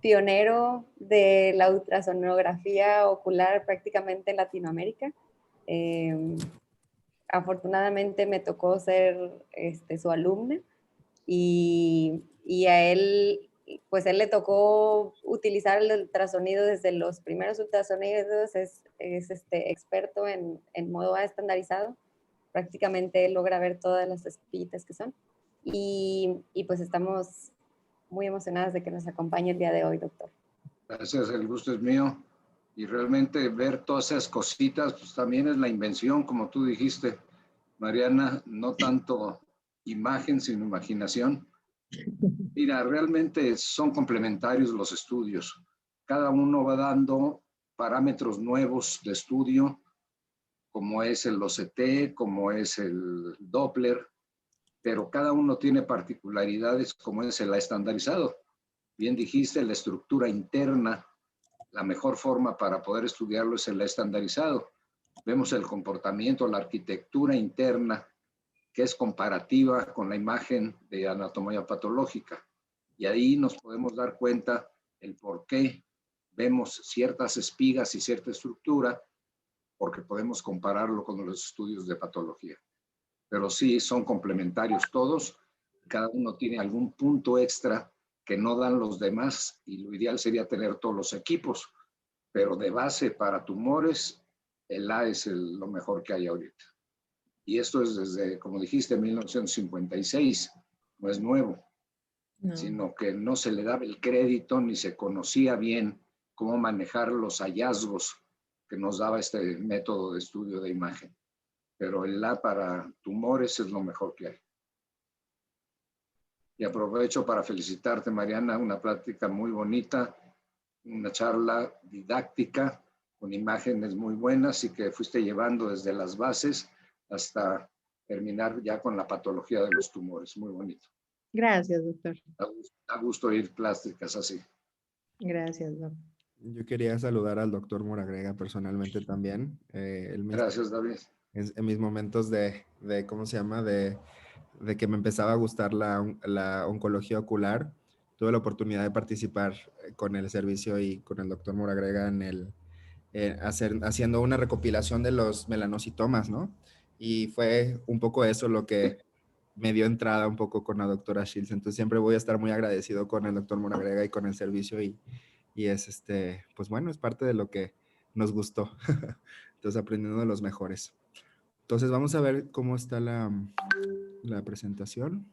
pionero de la ultrasonografía ocular prácticamente en Latinoamérica. Afortunadamente me tocó ser su alumna y a él, pues él le tocó utilizar el ultrasonido desde los primeros ultrasonidos, es experto en modo A estandarizado, prácticamente él logra ver todas las espillitas que son y pues estamos muy emocionadas de que nos acompañe el día de hoy, doctor. Gracias, el gusto es mío. Y realmente ver todas esas cositas, pues también es la invención, como tú dijiste, Mariana, no tanto imagen, sino imaginación. Mira, realmente son complementarios los estudios. Cada uno va dando parámetros nuevos de estudio, como es el OCT, como es el Doppler, pero cada uno tiene particularidades como es el estandarizado. Bien dijiste, la estructura interna, la mejor forma para poder estudiarlo es el estandarizado. Vemos el comportamiento, la arquitectura interna, que es comparativa con la imagen de anatomía patológica. Y ahí nos podemos dar cuenta el por qué vemos ciertas espigas y cierta estructura, porque podemos compararlo con los estudios de patología. Pero sí, son complementarios todos. Cada uno tiene algún punto extra que no dan los demás y lo ideal sería tener todos los equipos. Pero de base para tumores, el A es lo mejor que hay ahorita. Y esto es desde, como dijiste, 1956. No es nuevo, No. sino que no se le daba el crédito ni se conocía bien cómo manejar los hallazgos que nos daba este método de estudio de imagen. Pero el A para tumores es lo mejor que hay. Y aprovecho para felicitarte, Mariana, una plática muy bonita, una charla didáctica con imágenes muy buenas y que fuiste llevando desde las bases hasta terminar ya con la patología de los tumores. Muy bonito. Gracias, doctor. Da gusto oír plásticas así. Gracias, doctor. Yo quería saludar al doctor Moragrega personalmente también. Gracias, David. En mis momentos ¿cómo se llama? De que me empezaba a gustar la oncología ocular, tuve la oportunidad de participar con el servicio y con el doctor Moragrega haciendo una recopilación de los melanocitomas, ¿no? Y fue un poco eso lo que me dio entrada un poco con la doctora Shields. Entonces siempre voy a estar muy agradecido con el doctor Moragrega y con el servicio y es pues bueno, es parte de lo que nos gustó. Entonces aprendiendo de los mejores. Entonces vamos a ver cómo está la presentación.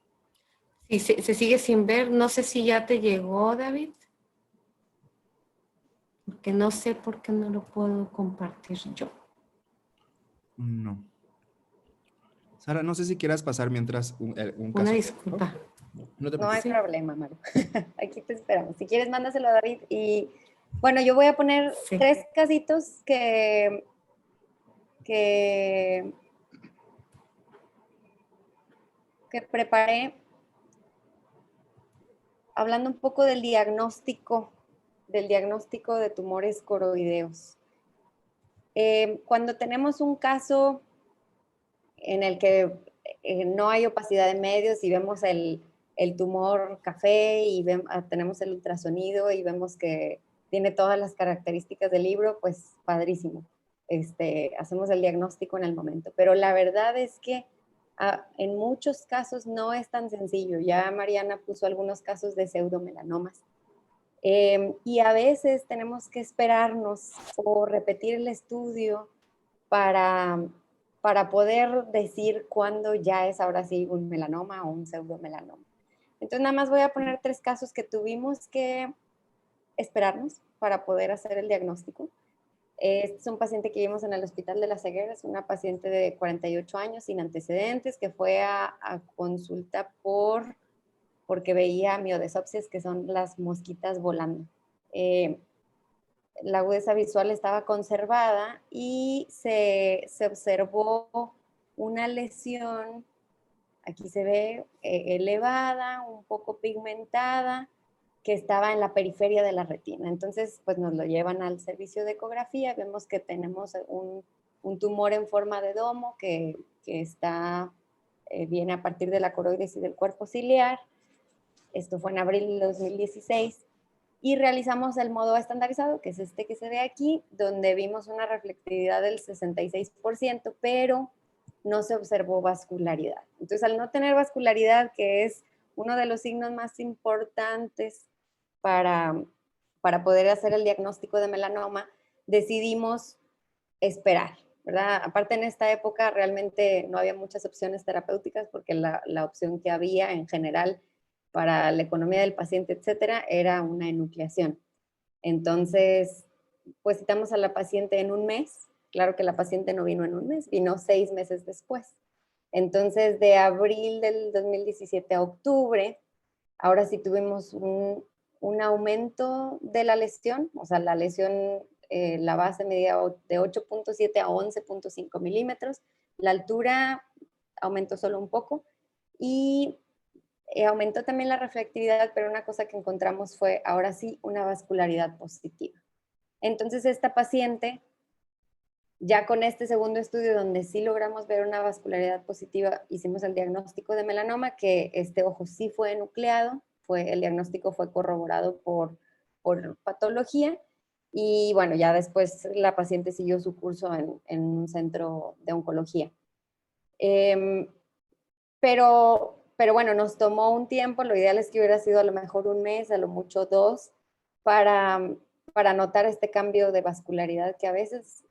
Sí, se sigue sin ver. No sé si ya te llegó, David. Porque no sé por qué no lo puedo compartir yo. No. Sara, no sé si quieras pasar mientras un caso. Una disculpa. No hay problema, Maru. Aquí te esperamos. Si quieres, mándaselo a David. Y bueno, yo voy a poner 3 casitos que preparé hablando un poco del diagnóstico de tumores coroideos. Cuando tenemos un caso en el que no hay opacidad de medios y vemos el tumor café y tenemos el ultrasonido y vemos que tiene todas las características del libro, pues padrísimo. Hacemos el diagnóstico en el momento. Pero la verdad es que en muchos casos no es tan sencillo. Ya Mariana puso algunos casos de pseudomelanomas. Y a veces tenemos que esperarnos o repetir el estudio para poder decir cuándo ya es ahora sí un melanoma o un pseudomelanoma. Entonces nada más voy a poner 3 casos que tuvimos que esperarnos para poder hacer el diagnóstico. Este es un paciente que vimos en el Hospital de la Ceguera, es una paciente de 48 años sin antecedentes que fue a consulta porque veía miodesopsias, que son las mosquitas volando. la agudeza visual estaba conservada y se observó una lesión, aquí se ve elevada, un poco pigmentada, que estaba en la periferia de la retina. Entonces, pues nos lo llevan al servicio de ecografía, vemos que tenemos un tumor en forma de domo que viene a partir de la coroides y del cuerpo ciliar. Esto fue en abril de 2016. Y realizamos el modo estandarizado, que es este que se ve aquí, donde vimos una reflectividad del 66%, pero no se observó vascularidad. Entonces, al no tener vascularidad, que es uno de los signos más importantes para poder hacer el diagnóstico de melanoma, decidimos esperar, ¿verdad? Aparte, en esta época realmente no había muchas opciones terapéuticas porque la opción que había en general para la economía del paciente, etcétera, era una enucleación. Entonces, pues citamos a la paciente en un mes. Claro que la paciente no vino en un mes, vino 6 meses después. Entonces, de abril del 2017 a octubre, ahora sí tuvimos un aumento de la lesión, o sea, la lesión, la base medía de 8.7 a 11.5 milímetros, la altura aumentó solo un poco y aumentó también la reflectividad, pero una cosa que encontramos fue, ahora sí, una vascularidad positiva. Entonces, esta paciente, ya con este segundo estudio donde sí logramos ver una vascularidad positiva, hicimos el diagnóstico de melanoma, que este ojo sí fue enucleado, el diagnóstico fue corroborado por patología, y bueno, ya después la paciente siguió su curso en un centro de oncología. Pero bueno, nos tomó un tiempo, lo ideal es que hubiera sido a lo mejor un mes, a lo mucho 2, para notar este cambio de vascularidad que a veces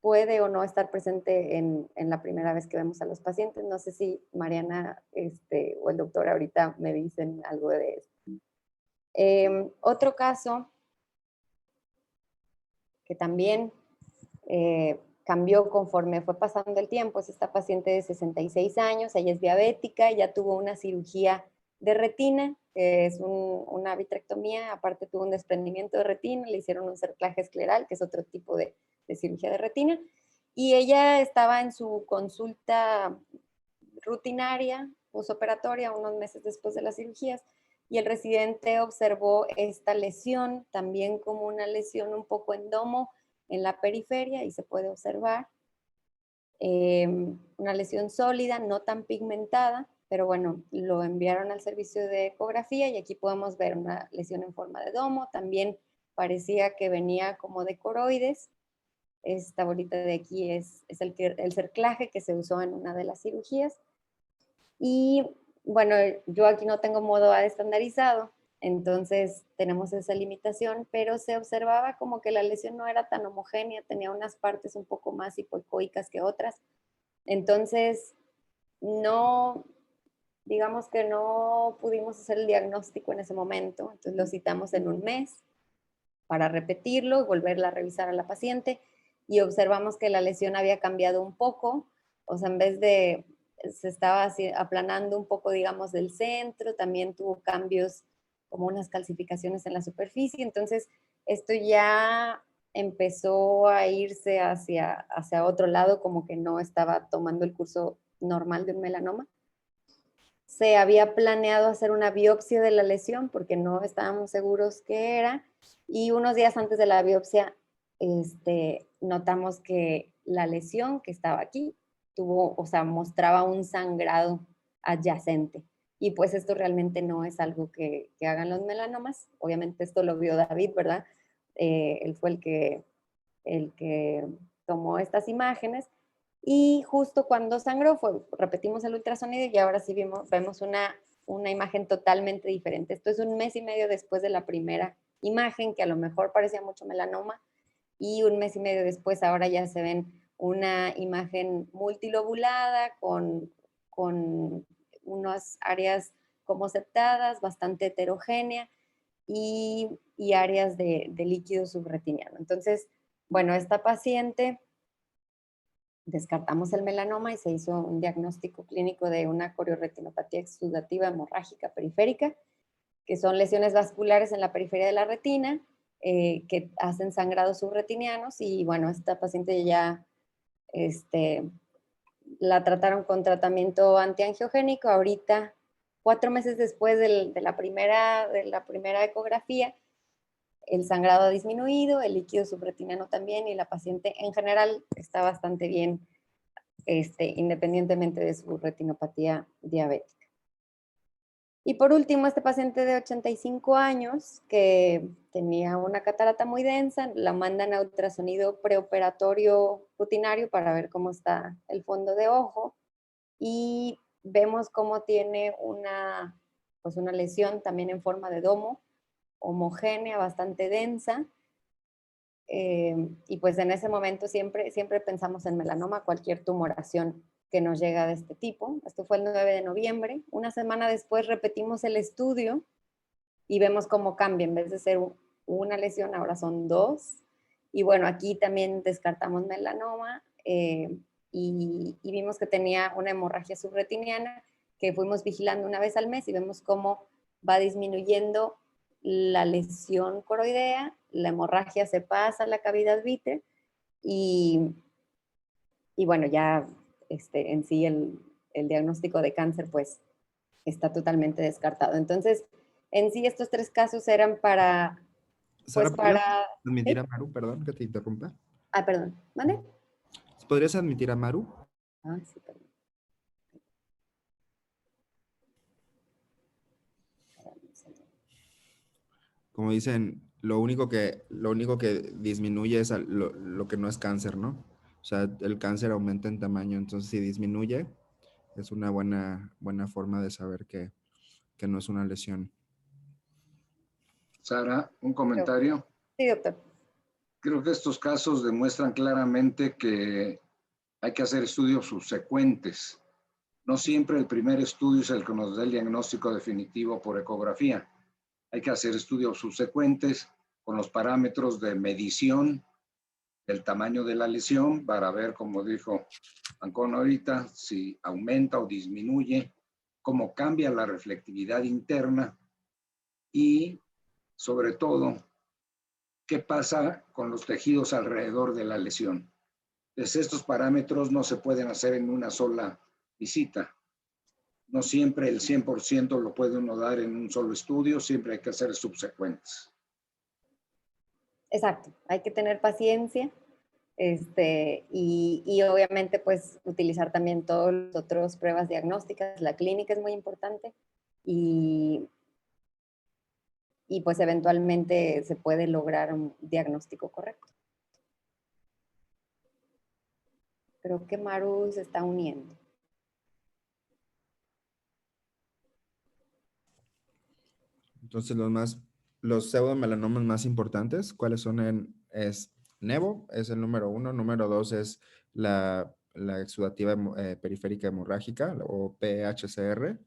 puede o no estar presente en la primera vez que vemos a los pacientes. No sé si Mariana o el doctor ahorita me dicen algo de eso. Otro caso que también cambió conforme fue pasando el tiempo es esta paciente de 66 años, ella es diabética, ya tuvo una cirugía de retina, que es una vitrectomía, aparte tuvo un desprendimiento de retina, le hicieron un cerclaje escleral, que es otro tipo de cirugía de retina, y ella estaba en su consulta rutinaria, posoperatoria, unos meses después de las cirugías, y el residente observó esta lesión también como una lesión un poco en domo, en la periferia, y se puede observar una lesión sólida, no tan pigmentada, pero bueno, lo enviaron al servicio de ecografía y aquí podemos ver una lesión en forma de domo, también parecía que venía como de coroides. Esta bolita de aquí es el cerclaje que se usó en una de las cirugías. Y bueno, yo aquí no tengo modo A estandarizado, entonces tenemos esa limitación, pero se observaba como que la lesión no era tan homogénea, tenía unas partes un poco más hipoecoicas que otras. Entonces, digamos que no pudimos hacer el diagnóstico en ese momento, entonces lo citamos en un mes para repetirlo y volverla a revisar a la paciente y observamos que la lesión había cambiado un poco, o sea, en vez de se estaba así aplanando un poco, digamos, del centro, también tuvo cambios como unas calcificaciones en la superficie, entonces esto ya empezó a irse hacia otro lado, como que no estaba tomando el curso normal de un melanoma. Se había planeado hacer una biopsia de la lesión porque no estábamos seguros qué era, y unos días antes de la biopsia notamos que la lesión que estaba aquí mostraba un sangrado adyacente. Y pues esto realmente no es algo que hagan los melanomas. Obviamente esto lo vio David, ¿verdad? Él fue el que tomó estas imágenes. Y justo cuando sangró, repetimos el ultrasonido y ahora sí vemos una imagen totalmente diferente. Esto es un mes y medio después de la primera imagen, que a lo mejor parecía mucho melanoma, y un mes y medio después ahora ya se ven una imagen multilobulada con unas áreas como septadas, bastante heterogénea, y áreas de líquido subretiniano. Entonces, bueno, esta paciente descartamos el melanoma y se hizo un diagnóstico clínico de una corioretinopatía exudativa hemorrágica periférica, que son lesiones vasculares en la periferia de la retina, que hacen sangrados subretinianos y bueno, esta paciente ya la trataron con tratamiento antiangiogénico. Ahorita, 4 meses después de la primera ecografía, el sangrado ha disminuido, el líquido subretiniano también y la paciente en general está bastante bien, independientemente de su retinopatía diabética. Y por último, este paciente de 85 años que tenía una catarata muy densa, la mandan a ultrasonido preoperatorio rutinario para ver cómo está el fondo de ojo y vemos cómo tiene una lesión también en forma de domo, homogénea, bastante densa. Y pues en ese momento siempre pensamos en melanoma, cualquier tumoración que nos llega de este tipo. Esto fue el 9 de noviembre. Una semana después repetimos el estudio y vemos cómo cambia. En vez de ser una lesión, ahora son 2. Y bueno, aquí también descartamos melanoma y vimos que tenía una hemorragia subretiniana que fuimos vigilando una vez al mes y vemos cómo va disminuyendo la lesión coroidea, la hemorragia se pasa a la cavidad vítreo y bueno, ya en sí el diagnóstico de cáncer pues está totalmente descartado. Entonces, en sí estos 3 casos eran para... Sara, Pues ¿podrías para... admitir ¿Sí? a Maru? Perdón que te interrumpa. Ah, perdón. ¿Vale? ¿Podrías admitir a Maru? Ah, sí, perdón. Como dicen, lo único que disminuye es lo que no es cáncer, ¿no? O sea, el cáncer aumenta en tamaño, entonces si disminuye, es una buena forma de saber que no es una lesión. Sara, un comentario. Sí, doctor. Creo que estos casos demuestran claramente que hay que hacer estudios subsecuentes. No siempre el primer estudio es el que nos da el diagnóstico definitivo por ecografía. Hay que hacer estudios subsecuentes con los parámetros de medición del tamaño de la lesión para ver, como dijo Ancón ahorita, si aumenta o disminuye, cómo cambia la reflectividad interna y, sobre todo, qué pasa con los tejidos alrededor de la lesión. Entonces, estos parámetros no se pueden hacer en una sola visita. No siempre el 100% lo puede uno dar en un solo estudio, siempre hay que hacer subsecuentes. Exacto. Hay que tener paciencia y obviamente pues utilizar también todas las otras pruebas diagnósticas. La clínica es muy importante y pues eventualmente se puede lograr un diagnóstico correcto. Creo que Maru se está uniendo. Entonces, los pseudomelanomas más importantes, ¿cuáles son? Es Nevo, es el número 1. Número 2 es la exudativa periférica hemorrágica o PHCR.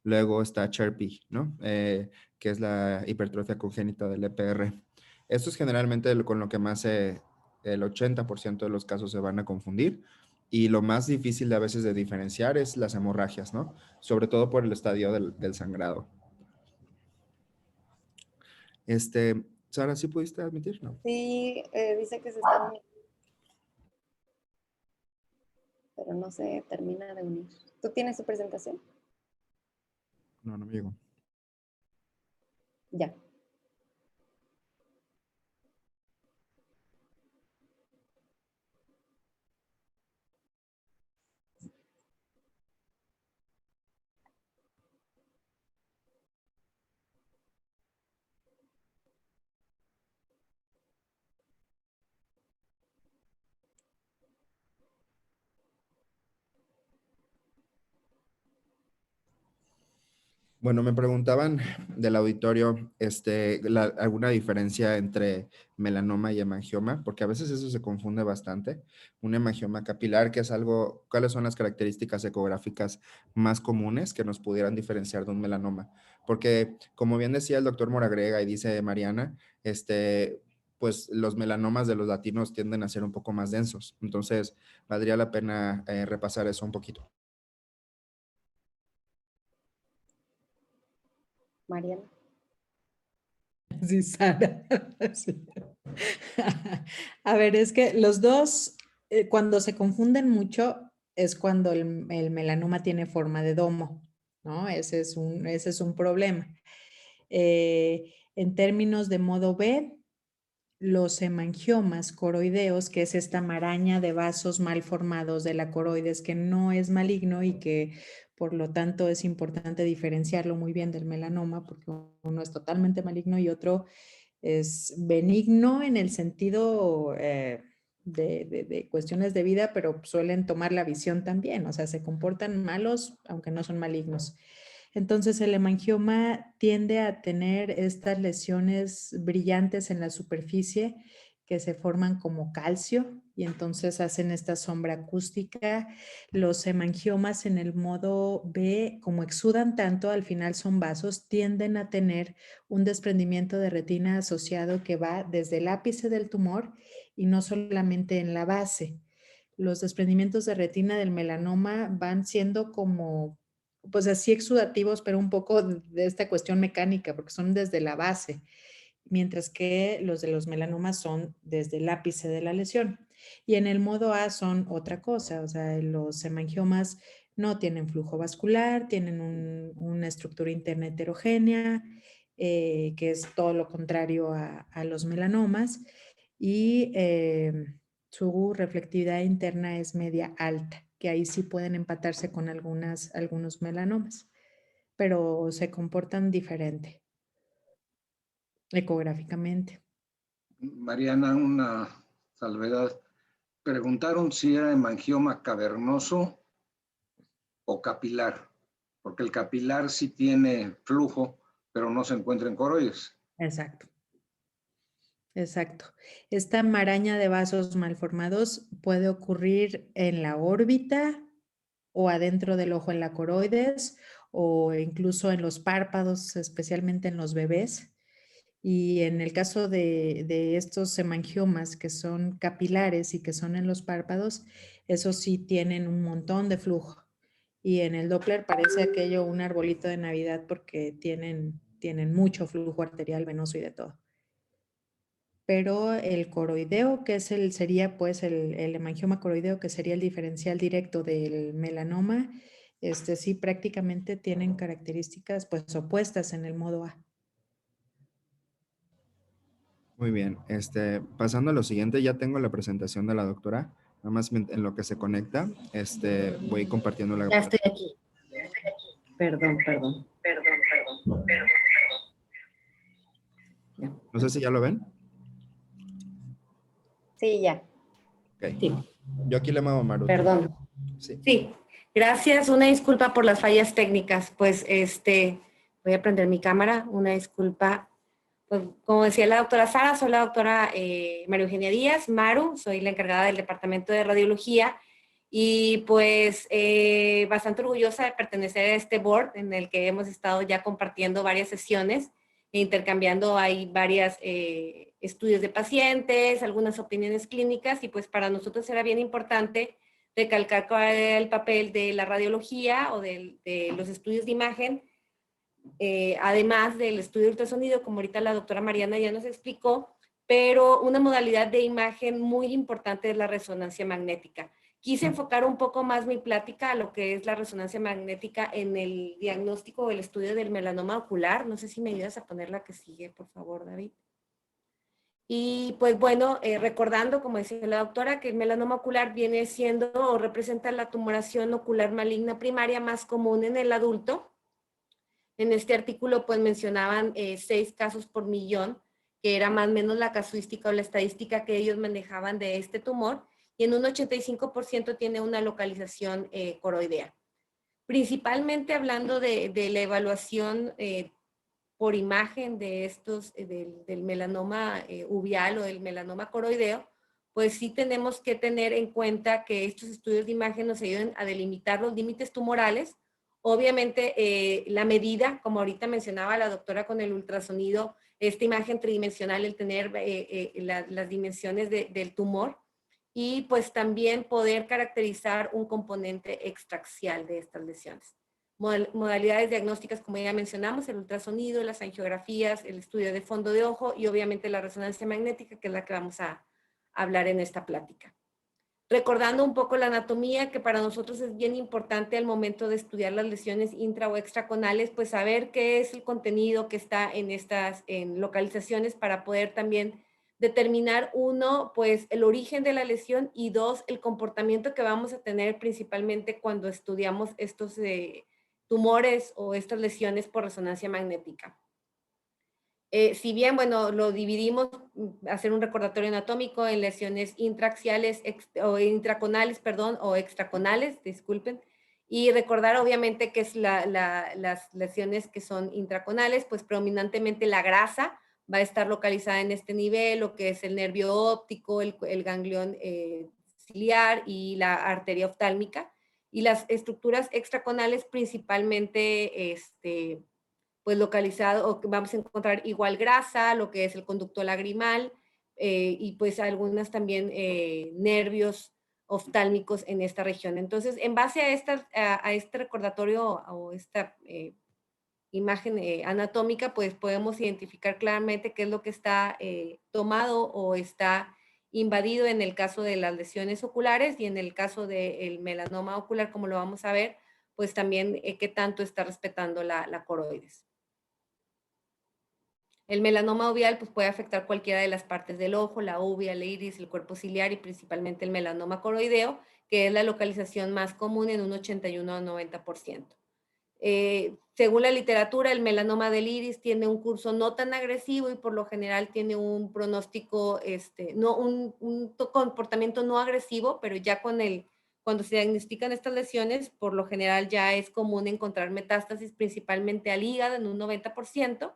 Luego está CHERP, ¿no? Que es la hipertrofia congénita del EPR. Esto es generalmente con lo que más el 80% de los casos se van a confundir. Y lo más difícil a veces de diferenciar es las hemorragias, ¿no? Sobre todo por el estadio del sangrado. Sara, ¿sí pudiste admitir? No. Sí, dice que se está uniendo, pero no se termina de unir. ¿Tú tienes su presentación? No me llegó. Ya. Bueno, me preguntaban del auditorio, alguna diferencia entre melanoma y hemangioma, porque a veces eso se confunde bastante. Un hemangioma capilar, que es algo, ¿cuáles son las características ecográficas más comunes que nos pudieran diferenciar de un melanoma? Porque, como bien decía el doctor Moragrega y dice Mariana, pues los melanomas de los latinos tienden a ser un poco más densos. Entonces, valdría la pena repasar eso un poquito. Mariana. Sí, Sara. Sí. A ver, es que los dos, cuando se confunden mucho, es cuando el melanoma tiene forma de domo, ¿no? Ese es un problema. En términos de modo B, los hemangiomas coroideos, que es esta maraña de vasos mal formados de la coroides, que no es maligno y que por lo tanto es importante diferenciarlo muy bien del melanoma, porque uno es totalmente maligno y otro es benigno en el sentido de cuestiones de vida, pero suelen tomar la visión también, o sea, se comportan malos aunque no son malignos. Entonces el hemangioma tiende a tener estas lesiones brillantes en la superficie que se forman como calcio y entonces hacen esta sombra acústica. Los hemangiomas en el modo B, como exudan tanto, al final son vasos, tienden a tener un desprendimiento de retina asociado que va desde el ápice del tumor y no solamente en la base. Los desprendimientos de retina del melanoma van siendo como, pues así exudativos, pero un poco de esta cuestión mecánica, porque son desde la base, mientras que los de los melanomas son desde el ápice de la lesión. Y en el modo A son otra cosa, o sea, los hemangiomas no tienen flujo vascular, tienen una estructura interna heterogénea, que es todo lo contrario a los melanomas, y su reflectividad interna es media alta, que ahí sí pueden empatarse con algunos melanomas, pero se comportan diferente ecográficamente. Mariana, una salvedad. Preguntaron si era hemangioma cavernoso o capilar, porque el capilar sí tiene flujo, pero no se encuentra en coroides. Exacto. Exacto. Esta maraña de vasos malformados puede ocurrir en la órbita o adentro del ojo en la coroides o incluso en los párpados, especialmente en los bebés. Y en el caso de estos hemangiomas que son capilares y que son en los párpados, esos sí tienen un montón de flujo. Y en el Doppler parece aquello un arbolito de Navidad porque tienen mucho flujo arterial, venoso y de todo. Pero el coroideo, que sería pues el hemangioma coroideo, que sería el diferencial directo del melanoma, sí prácticamente tienen características pues opuestas en el modo A. Muy bien, pasando a lo siguiente, ya tengo la presentación de la doctora. Nada más en lo que se conecta, voy compartiendo la... Ya estoy aquí. Perdón. Ya. No sé si ya lo ven. Sí, ya. Ok. Sí. Yo aquí le muevo Maru. Perdón. Sí. Sí, gracias. Una disculpa por las fallas técnicas. Pues voy a prender mi cámara. Una disculpa. Pues, como decía la doctora Sara, soy la doctora María Eugenia Díaz, Maru, soy la encargada del departamento de radiología y pues bastante orgullosa de pertenecer a este board en el que hemos estado ya compartiendo varias sesiones e intercambiando ahí varios estudios de pacientes, algunas opiniones clínicas y pues para nosotros era bien importante recalcar cuál era el papel de la radiología o de los estudios de imagen, además del estudio de ultrasonido, como ahorita la doctora Mariana ya nos explicó, pero una modalidad de imagen muy importante es la resonancia magnética. Quise enfocar un poco más mi plática a lo que es la resonancia magnética en el diagnóstico o el estudio del melanoma ocular. No sé si me ayudas a poner la que sigue, por favor, David. Y pues bueno, recordando, como decía la doctora, que el melanoma ocular viene siendo o representa la tumoración ocular maligna primaria más común en el adulto. En este artículo pues mencionaban 6 casos por millón, que era más o menos la casuística o la estadística que ellos manejaban de este tumor, y en un 85% tiene una localización coroidea. Principalmente hablando de la evaluación por imagen de estos, del melanoma uveal o del melanoma coroideo, pues sí tenemos que tener en cuenta que estos estudios de imagen nos ayudan a delimitar los límites tumorales. Obviamente la medida, como ahorita mencionaba la doctora con el ultrasonido, esta imagen tridimensional, el tener las dimensiones del tumor y pues también poder caracterizar un componente extraxial de estas lesiones. modalidades diagnósticas, como ya mencionamos, el ultrasonido, las angiografías, el estudio de fondo de ojo y obviamente la resonancia magnética, que es la que vamos a hablar en esta plática. Recordando un poco la anatomía, que para nosotros es bien importante al momento de estudiar las lesiones intra o extraconales, pues saber qué es el contenido que está en estas localizaciones para poder también determinar, uno, pues el origen de la lesión y dos, el comportamiento que vamos a tener principalmente cuando estudiamos estos tumores o estas lesiones por resonancia magnética. Si bien, bueno, lo dividimos, hacer un recordatorio anatómico en lesiones intraaxiales o intraconales, perdón, o extraconales, disculpen, y recordar obviamente que es las lesiones que son intraconales, pues predominantemente la grasa va a estar localizada en este nivel, lo que es el nervio óptico, el ganglión ciliar y la arteria oftálmica, y las estructuras extraconales principalmente, pues localizado, o vamos a encontrar igual grasa, lo que es el conducto lagrimal, y pues algunas también nervios oftálmicos en esta región. Entonces, en base a este recordatorio o esta imagen anatómica, pues podemos identificar claramente qué es lo que está tomado o está invadido en el caso de las lesiones oculares, y en el caso del melanoma ocular, como lo vamos a ver, pues también qué tanto está respetando la coroides. El melanoma uveal pues, puede afectar cualquiera de las partes del ojo, la uvea, el iris, el cuerpo ciliar y principalmente el melanoma coroideo, que es la localización más común en un 81 a 90%. Según la literatura, el melanoma del iris tiene un curso no tan agresivo y por lo general tiene un pronóstico, un comportamiento no agresivo, pero ya cuando se diagnostican estas lesiones, por lo general ya es común encontrar metástasis principalmente al hígado en un 90%.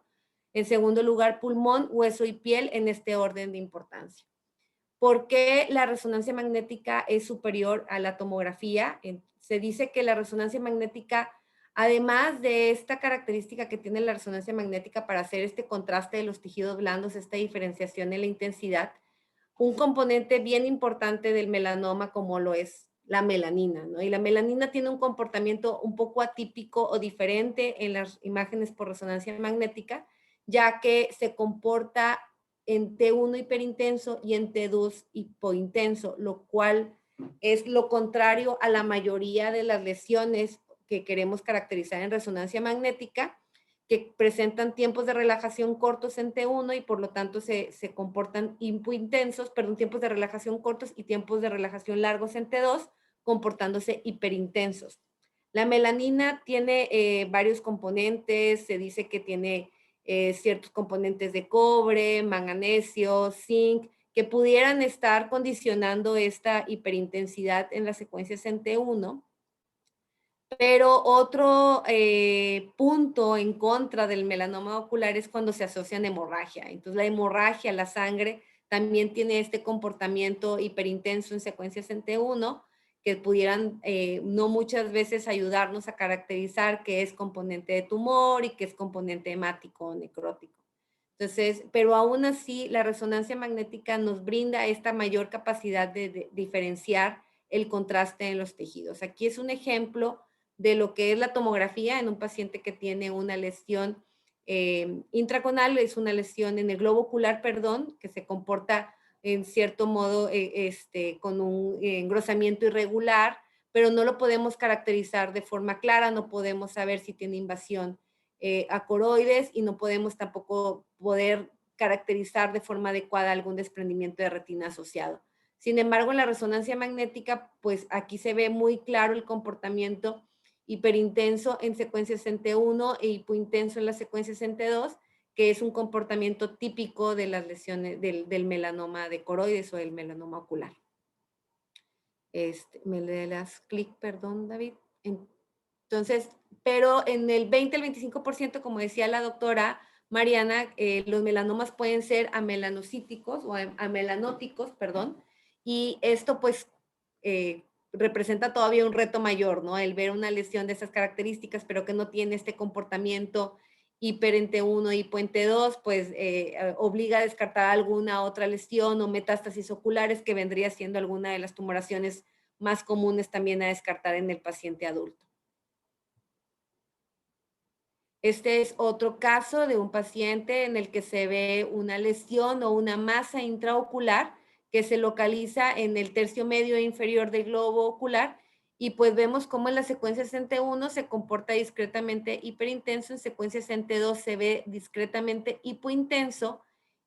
En segundo lugar, pulmón, hueso y piel en este orden de importancia. ¿Por qué la resonancia magnética es superior a la tomografía? Se dice que la resonancia magnética, además de esta característica que tiene la resonancia magnética para hacer este contraste de los tejidos blandos, esta diferenciación en la intensidad, un componente bien importante del melanoma como lo es la melanina, ¿no? Y la melanina tiene un comportamiento un poco atípico o diferente en las imágenes por resonancia magnética, ya que se comporta en T1 hiperintenso y en T2 hipointenso, lo cual es lo contrario a la mayoría de las lesiones que queremos caracterizar en resonancia magnética, que presentan tiempos de relajación cortos en T1 y por lo tanto se comportan hipointensos, tiempos de relajación cortos y tiempos de relajación largos en T2, comportándose hiperintensos. La melanina tiene varios componentes, se dice que tiene ciertos componentes de cobre, manganesio, zinc, que pudieran estar condicionando esta hiperintensidad en las secuencias en T1. Pero otro punto en contra del melanoma ocular es cuando se asocia a hemorragia. Entonces la hemorragia, la sangre, también tiene este comportamiento hiperintenso en secuencias en T1 que pudieran no muchas veces ayudarnos a caracterizar qué es componente de tumor y qué es componente hemático o necrótico. Entonces, pero aún así la resonancia magnética nos brinda esta mayor capacidad de diferenciar el contraste en los tejidos. Aquí es un ejemplo de lo que es la tomografía en un paciente que tiene una lesión intraconal, es una lesión en el globo ocular, perdón, que se comporta en cierto modo con un engrosamiento irregular, pero no lo podemos caracterizar de forma clara, no podemos saber si tiene invasión a coroides y no podemos tampoco poder caracterizar de forma adecuada algún desprendimiento de retina asociado. Sin embargo, en la resonancia magnética, pues aquí se ve muy claro el comportamiento hiperintenso en secuencias en T1 e hipointenso en las secuencias en T2, que es un comportamiento típico de las lesiones del melanoma de coroides o del melanoma ocular. Me le das clic, perdón, David. Entonces, pero en el 20 al 25%, como decía la doctora Mariana, los melanomas pueden ser amelanocíticos o amelanóticos, perdón, y esto pues representa todavía un reto mayor, ¿no? El ver una lesión de esas características, pero que no tiene este comportamiento hiper en T1, hipo en T2, pues obliga a descartar alguna otra lesión o metástasis oculares que vendría siendo alguna de las tumoraciones más comunes también a descartar en el paciente adulto. Este es otro caso de un paciente en el que se ve una lesión o una masa intraocular que se localiza en el tercio medio inferior del globo ocular, y pues vemos cómo en la secuencia CENTE-1 se comporta discretamente hiperintenso, en secuencia CENTE-2 se ve discretamente hipointenso.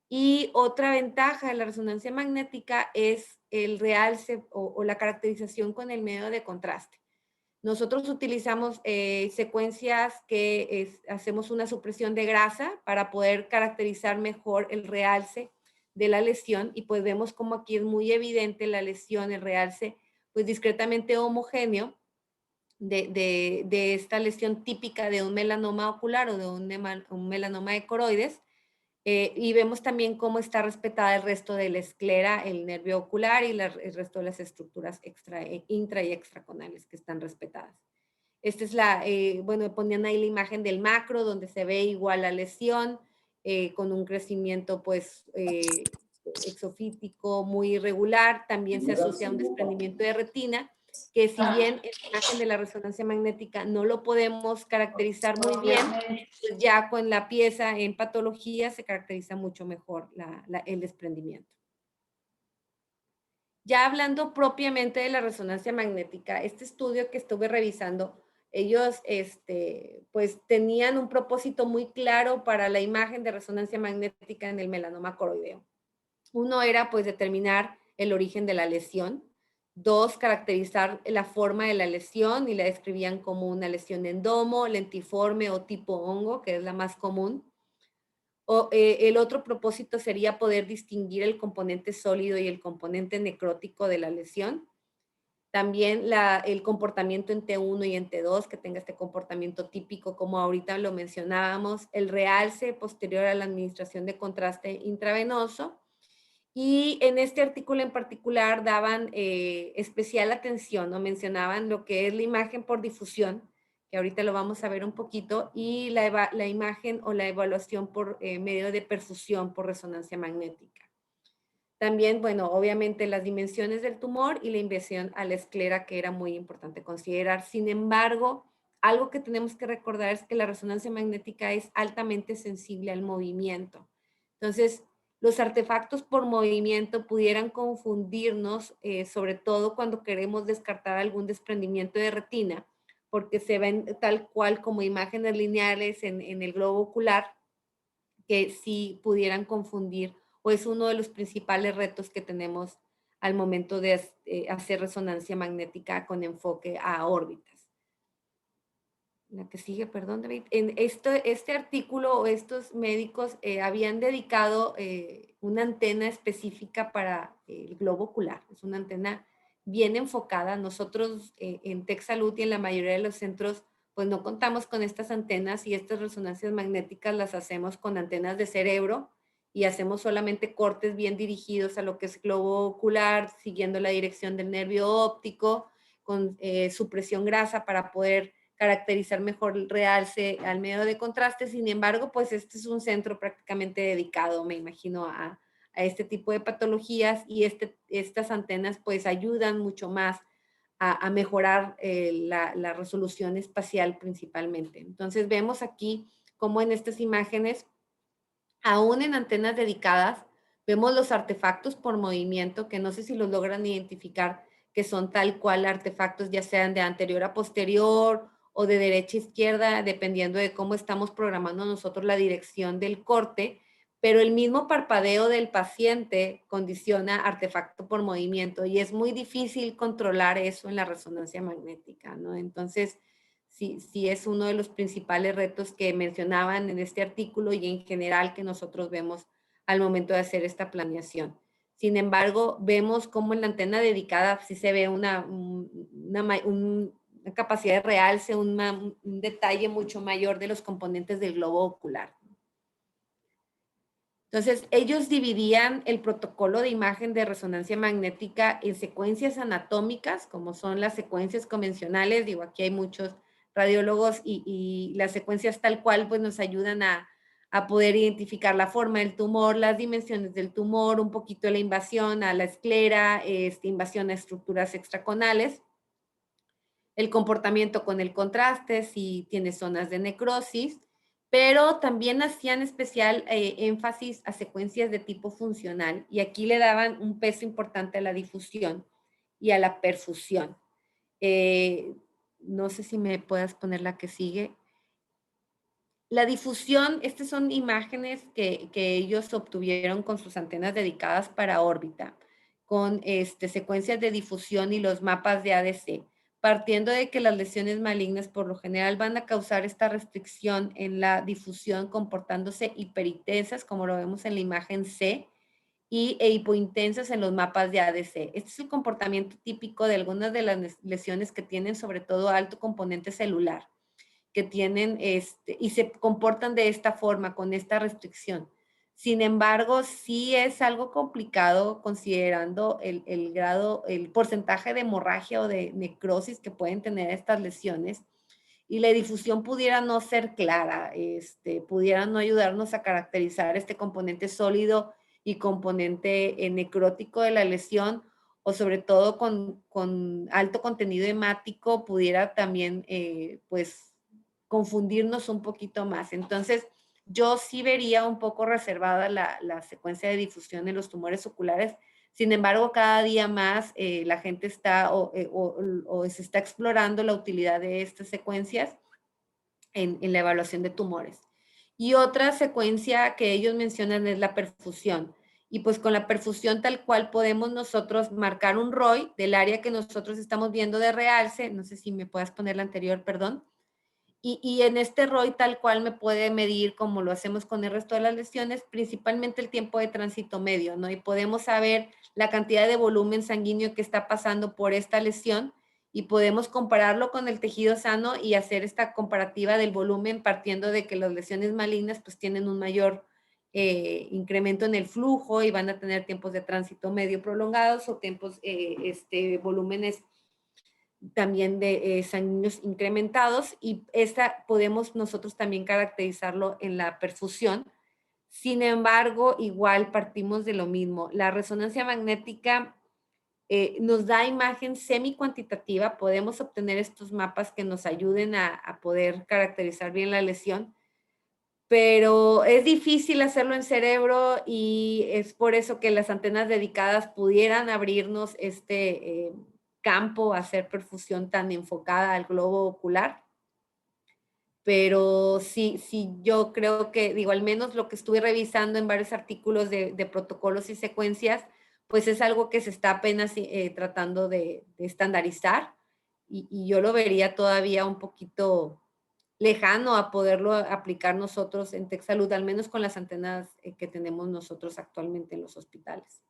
Y otra ventaja de la resonancia magnética es el realce o la caracterización con el medio de contraste. Nosotros utilizamos secuencias que hacemos una supresión de grasa para poder caracterizar mejor el realce de la lesión, y pues vemos como aquí es muy evidente la lesión, el realce, pues discretamente homogéneo de esta lesión típica de un melanoma ocular o de un melanoma de coroides. Y vemos también cómo está respetada el resto de la esclera, el nervio ocular y el resto de las estructuras intra y extraconales que están respetadas. Esta es bueno, ponían ahí la imagen del macro donde se ve igual la lesión con un crecimiento pues exofítico muy irregular. También se asocia a un desprendimiento de retina, que si bien en la imagen de la resonancia magnética no lo podemos caracterizar muy bien, pues ya con la pieza en patología se caracteriza mucho mejor el desprendimiento. Ya hablando propiamente de la resonancia magnética, este estudio que estuve revisando, ellos pues tenían un propósito muy claro para la imagen de resonancia magnética en el melanoma coroideo. Uno era pues determinar el origen de la lesión. Dos, caracterizar la forma de la lesión, y la describían como una lesión endomo, lentiforme o tipo hongo, que es la más común. El otro propósito sería poder distinguir el componente sólido y el componente necrótico de la lesión. También el comportamiento en T1 y en T2, que tenga este comportamiento típico, como ahorita lo mencionábamos, el realce posterior a la administración de contraste intravenoso. Y en este artículo en particular daban especial atención, ¿no? Mencionaban lo que es la imagen por difusión, que ahorita lo vamos a ver un poquito, y la imagen o la evaluación por medio de perfusión por resonancia magnética. También, bueno, obviamente las dimensiones del tumor y la invasión a la esclera, que era muy importante considerar. Sin embargo, algo que tenemos que recordar es que la resonancia magnética es altamente sensible al movimiento. Entonces, los artefactos por movimiento pudieran confundirnos, sobre todo cuando queremos descartar algún desprendimiento de retina, porque se ven tal cual como imágenes lineales en el globo ocular, que sí pudieran confundir, o es uno de los principales retos que tenemos al momento de hacer resonancia magnética con enfoque a órbitas. La que sigue, perdón, David. En este artículo, estos médicos habían dedicado una antena específica para el globo ocular. Es una antena bien enfocada. Nosotros en TechSalud y en la mayoría de los centros, pues no contamos con estas antenas, y estas resonancias magnéticas las hacemos con antenas de cerebro, y hacemos solamente cortes bien dirigidos a lo que es globo ocular, siguiendo la dirección del nervio óptico, con supresión grasa para poder caracterizar mejor el realce al medio de contraste. Sin embargo, pues este es un centro prácticamente dedicado, me imagino, a este tipo de patologías, y estas antenas pues ayudan mucho más a mejorar la resolución espacial principalmente. Entonces vemos aquí como en estas imágenes, aún en antenas dedicadas, vemos los artefactos por movimiento, que no sé si los logran identificar, que son tal cual artefactos, ya sean de anterior a posterior o de derecha a izquierda, dependiendo de cómo estamos programando nosotros la dirección del corte, pero el mismo parpadeo del paciente condiciona artefacto por movimiento, y es muy difícil controlar eso en la resonancia magnética, ¿no? Entonces, sí es uno de los principales retos que mencionaban en este artículo y en general que nosotros vemos al momento de hacer esta planeación. Sin embargo, vemos cómo en la antena dedicada sí se ve una capacidad de realce, un detalle mucho mayor de los componentes del globo ocular. Entonces, ellos dividían el protocolo de imagen de resonancia magnética en secuencias anatómicas, como son las secuencias convencionales. Digo, aquí hay muchos radiólogos, y las secuencias tal cual pues nos ayudan a poder identificar la forma del tumor, las dimensiones del tumor, un poquito de la invasión a la esclera, invasión a estructuras extraconales, el comportamiento con el contraste, si tiene zonas de necrosis, pero también hacían especial énfasis a secuencias de tipo funcional y aquí le daban un peso importante a la difusión y a la perfusión. No sé si me puedas poner la que sigue. La difusión, estas son imágenes que ellos obtuvieron con sus antenas dedicadas para órbita, con secuencias de difusión y los mapas de ADC, partiendo de que las lesiones malignas por lo general van a causar esta restricción en la difusión comportándose hiperintensas, como lo vemos en la imagen C, e hipointensas en los mapas de ADC. Este es el comportamiento típico de algunas de las lesiones que tienen sobre todo alto componente celular, que tienen y se comportan de esta forma, con esta restricción. Sin embargo, sí es algo complicado considerando el grado, el porcentaje de hemorragia o de necrosis que pueden tener estas lesiones, y la difusión pudiera no ser clara, pudiera no ayudarnos a caracterizar este componente sólido y componente necrótico de la lesión, o sobre todo con alto contenido hemático, pudiera también, pues, confundirnos un poquito más. Entonces, yo sí vería un poco reservada la secuencia de difusión en los tumores oculares. Sin embargo, cada día más la gente está o se está explorando la utilidad de estas secuencias en la evaluación de tumores. Y otra secuencia que ellos mencionan es la perfusión. Y pues con la perfusión tal cual podemos nosotros marcar un ROI del área que nosotros estamos viendo de realce. No sé si me puedas poner la anterior, perdón. Y en este ROI tal cual me puede medir, como lo hacemos con el resto de las lesiones, principalmente el tiempo de tránsito medio, ¿no? Y podemos saber la cantidad de volumen sanguíneo que está pasando por esta lesión y podemos compararlo con el tejido sano y hacer esta comparativa del volumen partiendo de que las lesiones malignas pues tienen un mayor incremento en el flujo y van a tener tiempos de tránsito medio prolongados o tiempos, volúmenes también de sanguíneos incrementados, y esta podemos nosotros también caracterizarlo en la perfusión. Sin embargo, igual partimos de lo mismo. La resonancia magnética nos da imagen semi-cuantitativa, podemos obtener estos mapas que nos ayuden a poder caracterizar bien la lesión, pero es difícil hacerlo en cerebro y es por eso que las antenas dedicadas pudieran abrirnos campo a hacer perfusión tan enfocada al globo ocular. Pero sí, yo creo que, digo, al menos lo que estuve revisando en varios artículos de protocolos y secuencias, pues es algo que se está apenas tratando de estandarizar y yo lo vería todavía un poquito lejano a poderlo aplicar nosotros en TechSalud, al menos con las antenas que tenemos nosotros actualmente en los hospitales.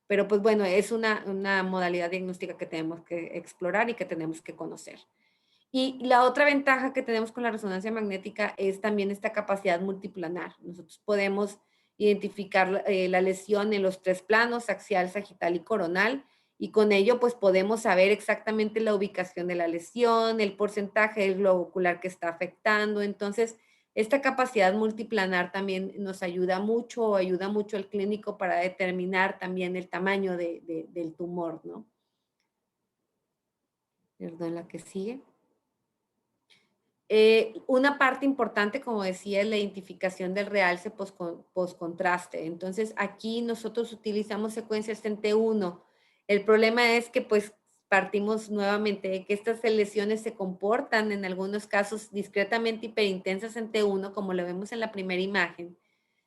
Pero pues bueno, es una modalidad diagnóstica que tenemos que explorar y que tenemos que conocer. Y la otra ventaja que tenemos con la resonancia magnética es también esta capacidad multiplanar. Nosotros podemos identificar la lesión en los 3 planos, axial, sagital y coronal, y con ello pues podemos saber exactamente la ubicación de la lesión, el porcentaje del globo ocular que está afectando. Entonces, esta capacidad multiplanar también nos ayuda mucho al clínico para determinar también el tamaño del tumor, ¿no? Perdón, la que sigue. Una parte importante, como decía, es la identificación del realce post-contraste. Entonces, aquí nosotros utilizamos secuencias en T1. El problema es que, pues, partimos nuevamente de que estas lesiones se comportan en algunos casos discretamente hiperintensas en T1, como lo vemos en la primera imagen.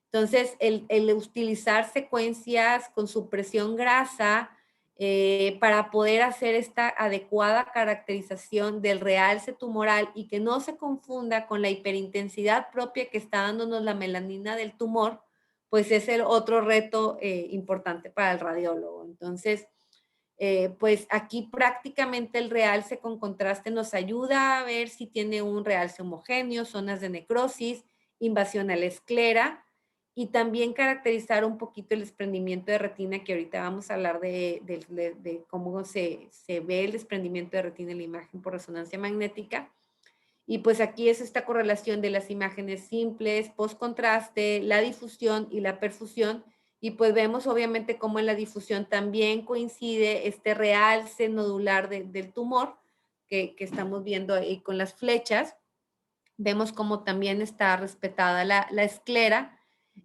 Entonces, el utilizar secuencias con supresión grasa para poder hacer esta adecuada caracterización del realce tumoral y que no se confunda con la hiperintensidad propia que está dándonos la melanina del tumor, pues es el otro reto importante para el radiólogo. Entonces, pues aquí prácticamente el realce con contraste nos ayuda a ver si tiene un realce homogéneo, zonas de necrosis, invasión a la esclera, y también caracterizar un poquito el desprendimiento de retina, que ahorita vamos a hablar de cómo se ve el desprendimiento de retina en la imagen por resonancia magnética. Y pues aquí es esta correlación de las imágenes simples, post-contraste, la difusión y la perfusión. Y pues vemos obviamente cómo en la difusión también coincide este realce nodular del tumor que estamos viendo ahí con las flechas, Vemos cómo también está respetada la esclera.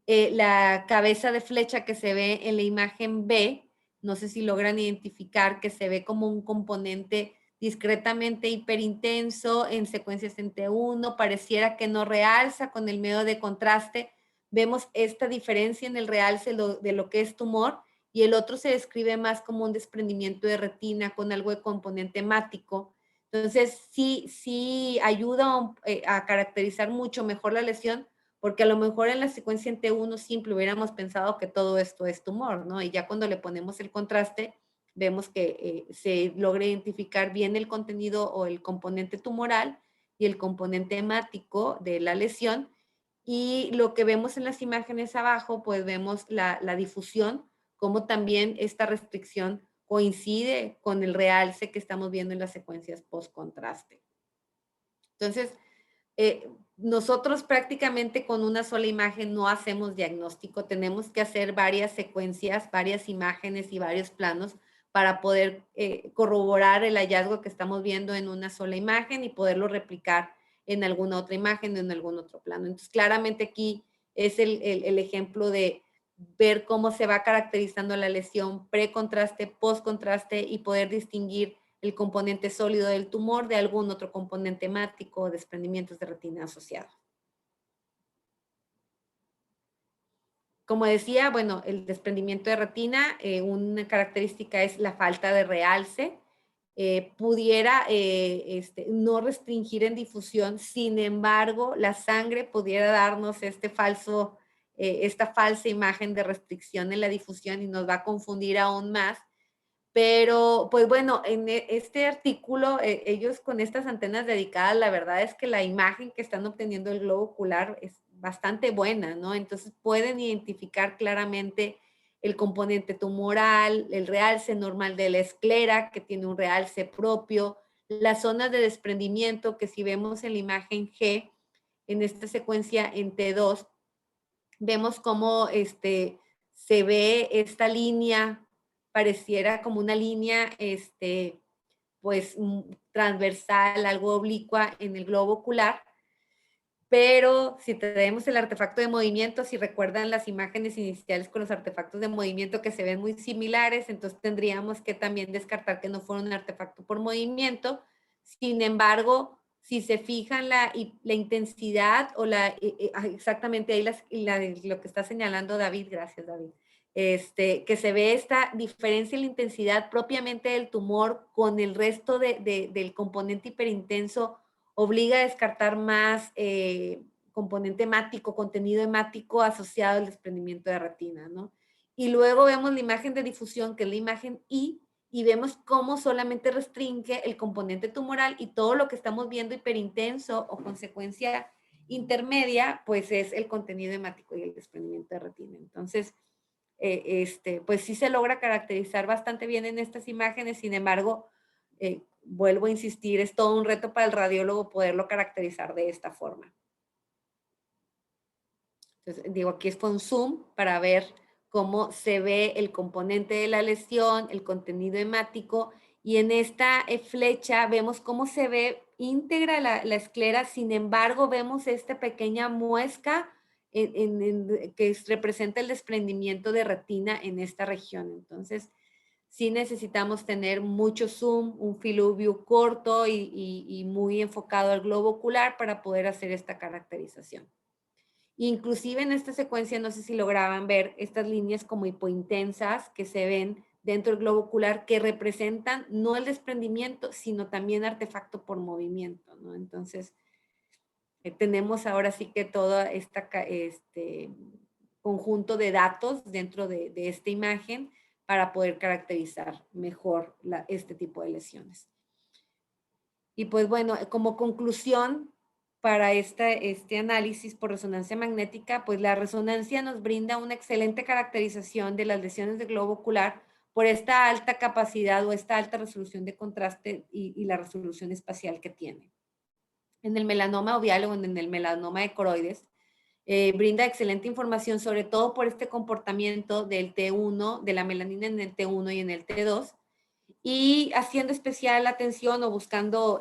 La cabeza de flecha que se ve en la imagen B, no sé si logran identificar que se ve como un componente discretamente hiperintenso en secuencias en T1, pareciera que no realza con el medio de contraste. Vemos esta diferencia en el realce de lo que es tumor, y el otro se describe más como un desprendimiento de retina con algo de componente hemático. Entonces, sí ayuda a caracterizar mucho mejor la lesión, porque a lo mejor en la secuencia en T1 simple hubiéramos pensado que todo esto es tumor, ¿no? Y ya cuando le ponemos el contraste, vemos que se logra identificar bien el contenido o el componente tumoral y el componente hemático de la lesión. Y lo que vemos en las imágenes abajo, pues vemos la difusión, como también esta restricción coincide con el realce que estamos viendo en las secuencias post-contraste. Entonces, nosotros prácticamente con una sola imagen no hacemos diagnóstico, tenemos que hacer varias secuencias, varias imágenes y varios planos para poder corroborar el hallazgo que estamos viendo en una sola imagen y poderlo replicar en alguna otra imagen o en algún otro plano. Entonces, claramente aquí es el ejemplo de ver cómo se va caracterizando la lesión pre-contraste, post-contraste y poder distinguir el componente sólido del tumor de algún otro componente hemático o desprendimientos de retina asociados. Como decía, bueno, el desprendimiento de retina, una característica es la falta de realce. Pudiera no restringir en difusión, sin embargo, la sangre pudiera darnos esta falsa imagen de restricción en la difusión y nos va a confundir aún más. Pero, pues bueno, en este artículo, ellos con estas antenas dedicadas, la verdad es que la imagen que están obteniendo el globo ocular es bastante buena, ¿no? Entonces pueden identificar claramente el componente tumoral, el realce normal de la esclera, que tiene un realce propio, las zonas de desprendimiento, que si vemos en la imagen G, en esta secuencia en T2, vemos cómo se ve esta línea, pareciera como una línea pues transversal, algo oblicua en el globo ocular, pero si tenemos el artefacto de movimiento, si recuerdan las imágenes iniciales con los artefactos de movimiento que se ven muy similares, entonces tendríamos que también descartar que no fuera un artefacto por movimiento. Sin embargo, si se fijan la intensidad o exactamente ahí lo que está señalando David, gracias David, que se ve esta diferencia en la intensidad propiamente del tumor con el resto del componente hiperintenso, obliga a descartar más componente hemático, contenido hemático asociado al desprendimiento de retina, ¿no? Y luego vemos la imagen de difusión, que es la imagen I, y vemos cómo solamente restringe el componente tumoral y todo lo que estamos viendo hiperintenso o consecuencia intermedia, pues es el contenido hemático y el desprendimiento de retina. Entonces, pues sí se logra caracterizar bastante bien en estas imágenes, sin embargo, vuelvo a insistir, es todo un reto para el radiólogo poderlo caracterizar de esta forma. Entonces, digo, aquí es con zoom para ver cómo se ve el componente de la lesión, el contenido hemático, y en esta flecha vemos cómo se ve íntegra la esclera, sin embargo, vemos esta pequeña muesca que representa el desprendimiento de retina en esta región. Entonces, sí necesitamos tener mucho zoom, un field of view corto y muy enfocado al globo ocular para poder hacer esta caracterización. Inclusive en esta secuencia, no sé si lograban ver estas líneas como hipointensas que se ven dentro del globo ocular, que representan no el desprendimiento, sino también artefacto por movimiento, ¿no? Entonces, tenemos ahora sí que todo este conjunto de datos dentro de esta imagen para poder caracterizar mejor este tipo de lesiones. Y pues bueno, como conclusión para este análisis por resonancia magnética, pues la resonancia nos brinda una excelente caracterización de las lesiones de globo ocular por esta alta capacidad o esta alta resolución de contraste y la resolución espacial que tiene. En el melanoma ovial o en el melanoma de coroides, brinda excelente información, sobre todo por este comportamiento del T1, de la melanina en el T1 y en el T2, y haciendo especial atención o buscando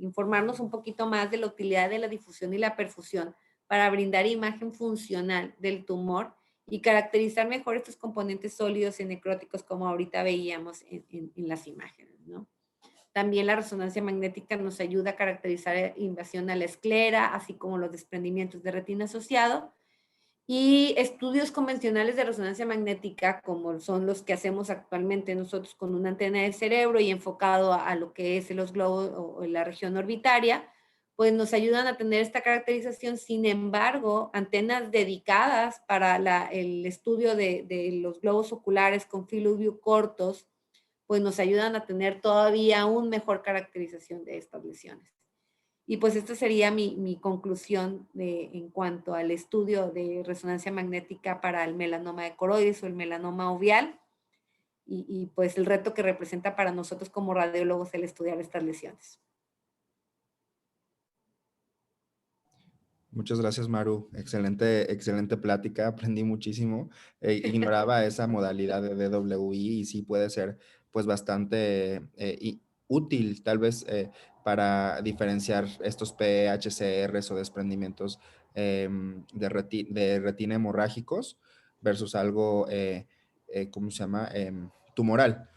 informarnos un poquito más de la utilidad de la difusión y la perfusión para brindar imagen funcional del tumor y caracterizar mejor estos componentes sólidos y necróticos como ahorita veíamos en las imágenes, ¿no? También la resonancia magnética nos ayuda a caracterizar invasión a la esclera, así como los desprendimientos de retina asociado. Y estudios convencionales de resonancia magnética, como son los que hacemos actualmente nosotros con una antena de cerebro y enfocado a lo que es los globos o la región orbitaria, pues nos ayudan a tener esta caracterización. Sin embargo, antenas dedicadas para el estudio de los globos oculares con field of view cortos, pues nos ayudan a tener todavía aún mejor caracterización de estas lesiones. Y pues esta sería mi conclusión en cuanto al estudio de resonancia magnética para el melanoma de coroides o el melanoma uveal y pues el reto que representa para nosotros como radiólogos el estudiar estas lesiones. Muchas gracias, Maru. Excelente, excelente plática. Aprendí muchísimo. Ignoraba esa modalidad de DWI y sí puede ser pues bastante útil tal vez para diferenciar estos PHCRs o desprendimientos de retina hemorrágicos versus algo, ¿cómo se llama? Tumoral.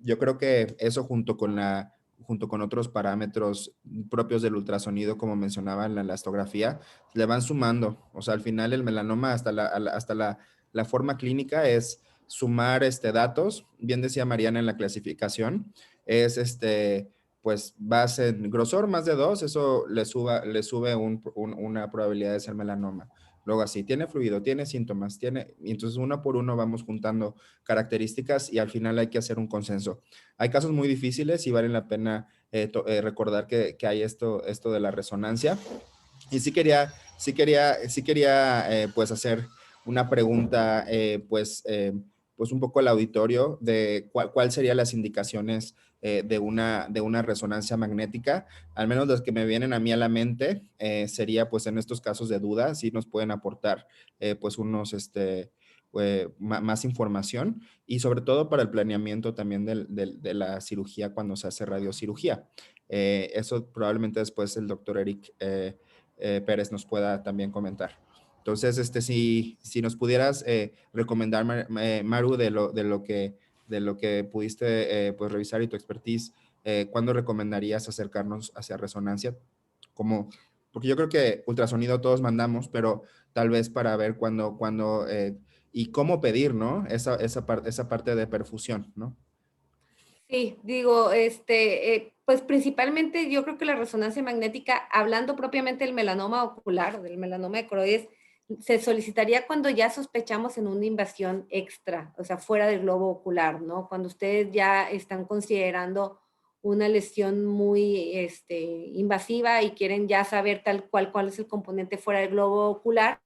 Yo creo que eso junto con otros parámetros propios del ultrasonido, como mencionaba en la elastografía, le van sumando. O sea, al final el melanoma hasta la forma clínica es sumar datos. Bien decía Mariana en la clasificación, es pues base en grosor más de 2, eso le sube una probabilidad de ser melanoma. Luego así, tiene fluido, tiene síntomas, y entonces uno por uno vamos juntando características y al final hay que hacer un consenso. Hay casos muy difíciles y vale la pena recordar que hay esto de la resonancia. Y sí quería pues hacer una pregunta pues un poco al auditorio de cuál serían las indicaciones de una resonancia magnética. Al menos las que me vienen a mí a la mente sería pues en estos casos de duda, sí nos pueden aportar pues unos más información y sobre todo para el planeamiento también de la cirugía cuando se hace radiocirugía. Eso probablemente después el doctor Eric Pérez nos pueda también comentar. Entonces, si nos pudieras recomendar, Maru, de lo que pudiste pues, revisar y tu expertise, ¿cuándo recomendarías acercarnos hacia resonancia? Porque yo creo que ultrasonido todos mandamos, pero tal vez para ver cuándo y cómo pedir, ¿no? Esa parte de perfusión, ¿no? Sí, digo, pues principalmente yo creo que la resonancia magnética, hablando propiamente del melanoma ocular, del melanoma de coroides, se solicitaría cuando ya sospechamos en una invasión extra, o sea, fuera del globo ocular, ¿no? Cuando ustedes ya están considerando una lesión muy invasiva y quieren ya saber tal cuál es el componente fuera del globo ocular,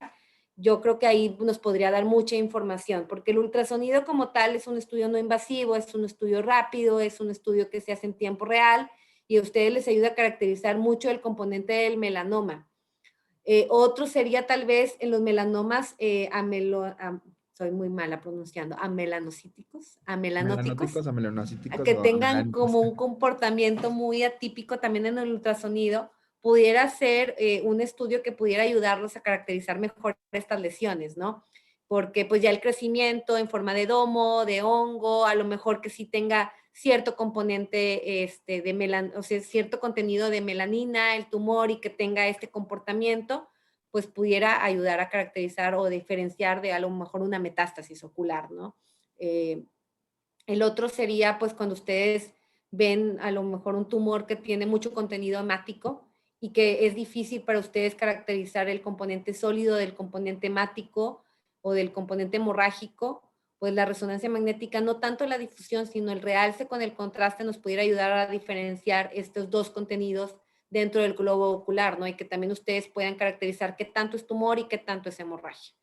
yo creo que ahí nos podría dar mucha información, porque el ultrasonido como tal es un estudio no invasivo, es un estudio rápido, es un estudio que se hace en tiempo real y a ustedes les ayuda a caracterizar mucho el componente del melanoma. Otro sería tal vez en los melanomas soy muy mala pronunciando, amelanocíticos, Amelanóticos que o tengan amelánicos. como un comportamiento muy atípico también en el ultrasonido, pudiera ser un estudio que pudiera ayudarlos a caracterizar mejor estas lesiones, ¿no? Porque pues ya el crecimiento en forma de domo, de hongo, a lo mejor que sí tenga cierto componente o sea, cierto contenido de melanina, el tumor y que tenga este comportamiento, pues pudiera ayudar a caracterizar o diferenciar de a lo mejor una metástasis ocular, ¿no? El otro sería pues cuando ustedes ven a lo mejor un tumor que tiene mucho contenido hemático y que es difícil para ustedes caracterizar el componente sólido del componente hemático o del componente hemorrágico, pues la resonancia magnética, no tanto la difusión, sino el realce con el contraste nos pudiera ayudar a diferenciar estos dos contenidos dentro del globo ocular, ¿no? Y que también ustedes puedan caracterizar qué tanto es tumor y qué tanto es hemorragia.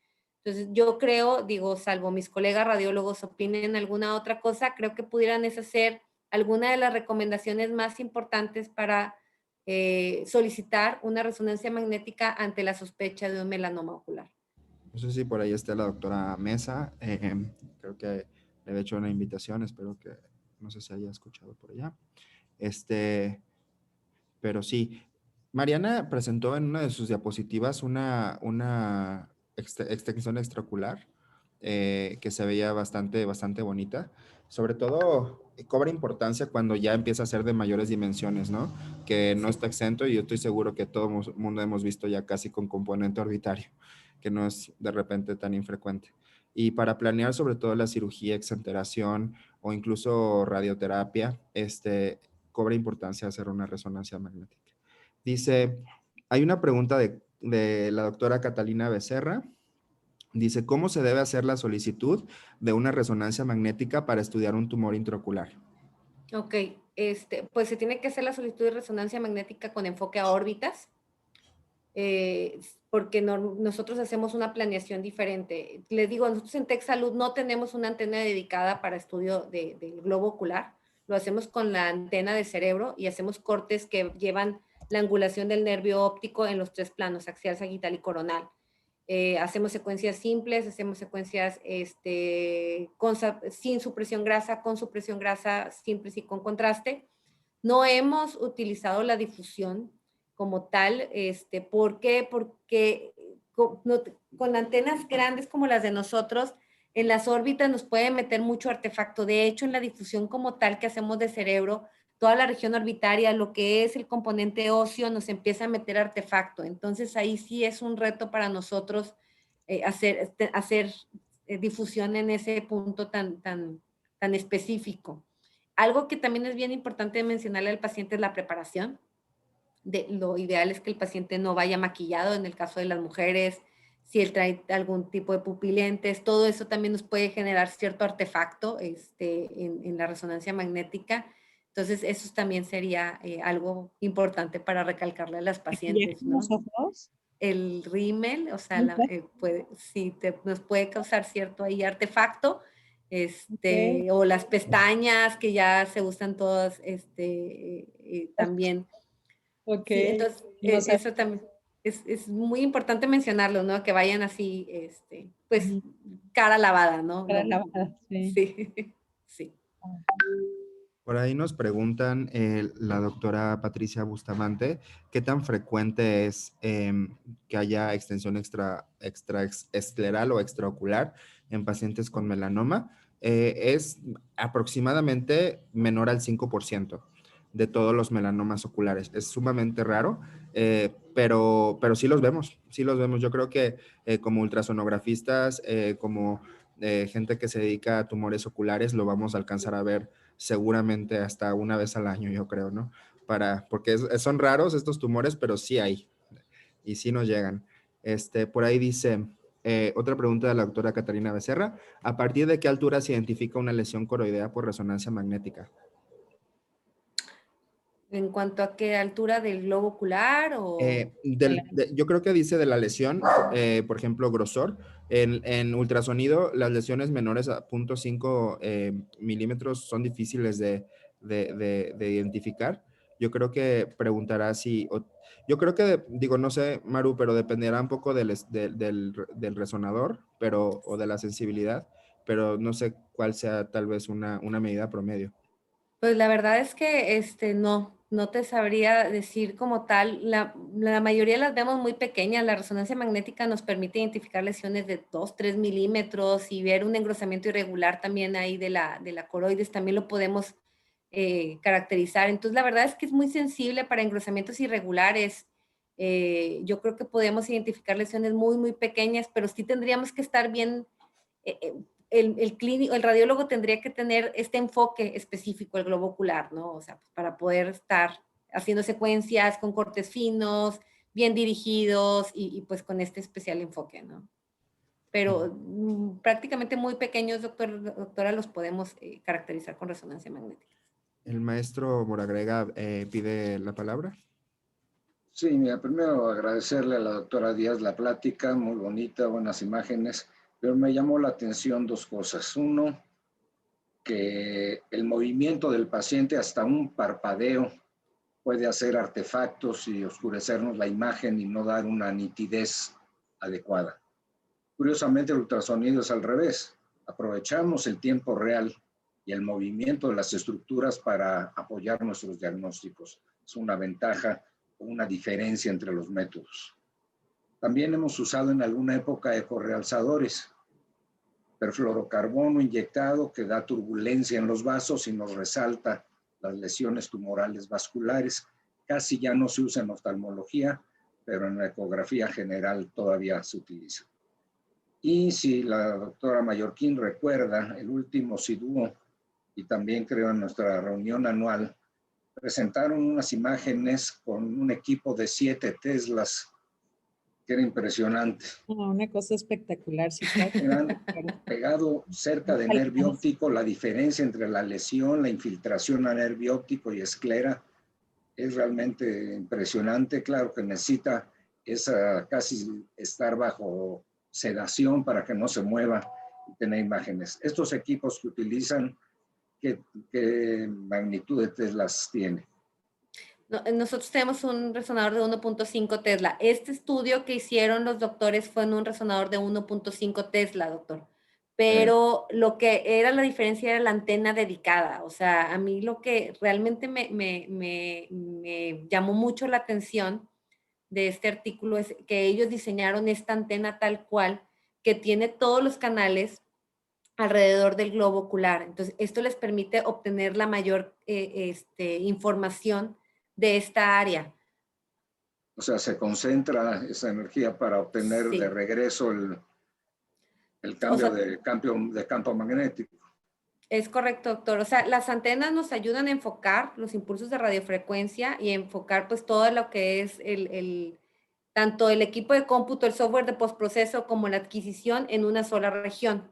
Entonces yo creo, digo, salvo mis colegas radiólogos opinen alguna otra cosa, creo que pudieran ser alguna de las recomendaciones más importantes para solicitar una resonancia magnética ante la sospecha de un melanoma ocular. No sé si por ahí está la doctora Mesa. Creo que le he hecho una invitación. Espero que, no sé si haya escuchado por allá. Pero sí, Mariana presentó en una de sus diapositivas una extensión extraocular que se veía bastante bonita. Sobre todo cobra importancia cuando ya empieza a ser de mayores dimensiones, ¿no? Que no está exento y yo estoy seguro que todo el mundo hemos visto ya casi con componente orbitario, que no es de repente tan infrecuente. Y para planear sobre todo la cirugía, exenteración o incluso radioterapia, cobra importancia hacer una resonancia magnética. Dice, hay una pregunta de la doctora Catalina Becerra. Dice, ¿cómo se debe hacer la solicitud de una resonancia magnética para estudiar un tumor intraocular? Ok, pues se tiene que hacer la solicitud de resonancia magnética con enfoque a órbitas, porque nosotros hacemos una planeación diferente. Les digo, nosotros en TechSalud no tenemos una antena dedicada para estudio del globo ocular, lo hacemos con la antena de cerebro y hacemos cortes que llevan la angulación del nervio óptico en los 3 planos, axial, sagital y coronal. Hacemos secuencias simples, hacemos secuencias sin supresión grasa, con supresión grasa, simples y con contraste. No hemos utilizado la difusión como tal. ¿Por qué? Porque con antenas grandes como las de nosotros, en las órbitas nos puede meter mucho artefacto. De hecho, en la difusión como tal que hacemos de cerebro, toda la región orbitaria, lo que es el componente óseo, nos empieza a meter artefacto. Entonces, ahí sí es un reto para nosotros hacer difusión en ese punto tan específico. Algo que también es bien importante mencionarle al paciente es la preparación. Lo ideal es que el paciente no vaya maquillado en el caso de las mujeres, si él trae algún tipo de pupilentes, todo eso también nos puede generar cierto artefacto en la resonancia magnética. Entonces, eso también sería algo importante para recalcarle a las pacientes, ¿no? ¿Los ojos? El rímel, o sea, nos puede causar cierto ahí artefacto, o las pestañas que ya se usan todas, también. Ok. Sí, entonces, No sé. eso también es muy importante mencionarlo, ¿no? Que vayan así, pues, cara lavada, ¿no? Para lavada, sí. Sí, sí. Por ahí nos preguntan la doctora Patricia Bustamante, ¿qué tan frecuente es que haya extensión extraescleral o extraocular en pacientes con melanoma? Es aproximadamente menor al 5% de todos los melanomas oculares. Es sumamente raro, pero sí los vemos, sí los vemos. Yo creo que como ultrasonografistas, como gente que se dedica a tumores oculares, lo vamos a alcanzar a ver seguramente hasta una vez al año, yo creo, ¿no? Porque son raros estos tumores, pero sí hay y sí nos llegan. Por ahí dice, otra pregunta de la doctora Catalina Becerra, ¿a partir de qué altura se identifica una lesión coroidea por resonancia magnética? En cuanto a qué altura del globo ocular o... Yo creo que dice de la lesión, por ejemplo, grosor. En ultrasonido, las lesiones menores a 0.5 milímetros son difíciles de identificar. Yo creo que preguntará si, yo creo que, digo, no sé, Maru, pero dependerá un poco del resonador, o de la sensibilidad, pero no sé cuál sea tal vez una medida promedio. Pues la verdad es que no te sabría decir como tal. La mayoría las vemos muy pequeñas. La resonancia magnética nos permite identificar lesiones de 2, 3 milímetros y ver un engrosamiento irregular también ahí de la coroides. También lo podemos caracterizar. Entonces la verdad es que es muy sensible para engrosamientos irregulares. Yo creo que podemos identificar lesiones muy, muy pequeñas, pero sí tendríamos que estar bien. El radiólogo tendría que tener este enfoque específico, el globo ocular, ¿no? O sea, pues para poder estar haciendo secuencias con cortes finos, bien dirigidos y pues con este especial enfoque, ¿no? Pero prácticamente muy pequeños, doctora, los podemos caracterizar con resonancia magnética. El maestro Moragrega pide la palabra. Sí, mira, primero agradecerle a la doctora Díaz la plática, muy bonita, buenas imágenes, pero me llamó la atención 2 cosas. Uno, que el movimiento del paciente, hasta un parpadeo, puede hacer artefactos y oscurecernos la imagen y no dar una nitidez adecuada. Curiosamente, el ultrasonido es al revés. Aprovechamos el tiempo real y el movimiento de las estructuras para apoyar nuestros diagnósticos. Es una ventaja o una diferencia entre los métodos. También hemos usado en alguna época ecorealzadores, perfluorocarbono inyectado que da turbulencia en los vasos y nos resalta las lesiones tumorales vasculares. Casi ya no se usa en oftalmología, pero en la ecografía general todavía se utiliza. Y si la doctora Mallorquín recuerda, el último SIDUO, y también creo en nuestra reunión anual, presentaron unas imágenes con un equipo de 7 Teslas, que era impresionante. Una cosa espectacular, sí, claro. Eran pegado cerca del nervio óptico, la diferencia entre la lesión, la infiltración a nervio óptico y esclera es realmente impresionante. Claro que necesita casi estar bajo sedación para que no se mueva y tener imágenes. Estos equipos que utilizan, ¿qué magnitud de Teslas tiene? Nosotros tenemos un resonador de 1.5 Tesla. Este estudio que hicieron los doctores fue en un resonador de 1.5 Tesla, doctor. Pero lo que era la diferencia era la antena dedicada. O sea, a mí lo que realmente me llamó mucho la atención de este artículo es que ellos diseñaron esta antena tal cual, que tiene todos los canales alrededor del globo ocular. Entonces, esto les permite obtener la mayor información de esta área. O sea, se concentra esa energía para obtener de regreso el cambio, de campo magnético. Es correcto, doctor. O sea, las antenas nos ayudan a enfocar los impulsos de radiofrecuencia y enfocar pues todo lo que es tanto el equipo de cómputo, el software de postproceso como la adquisición en una sola región.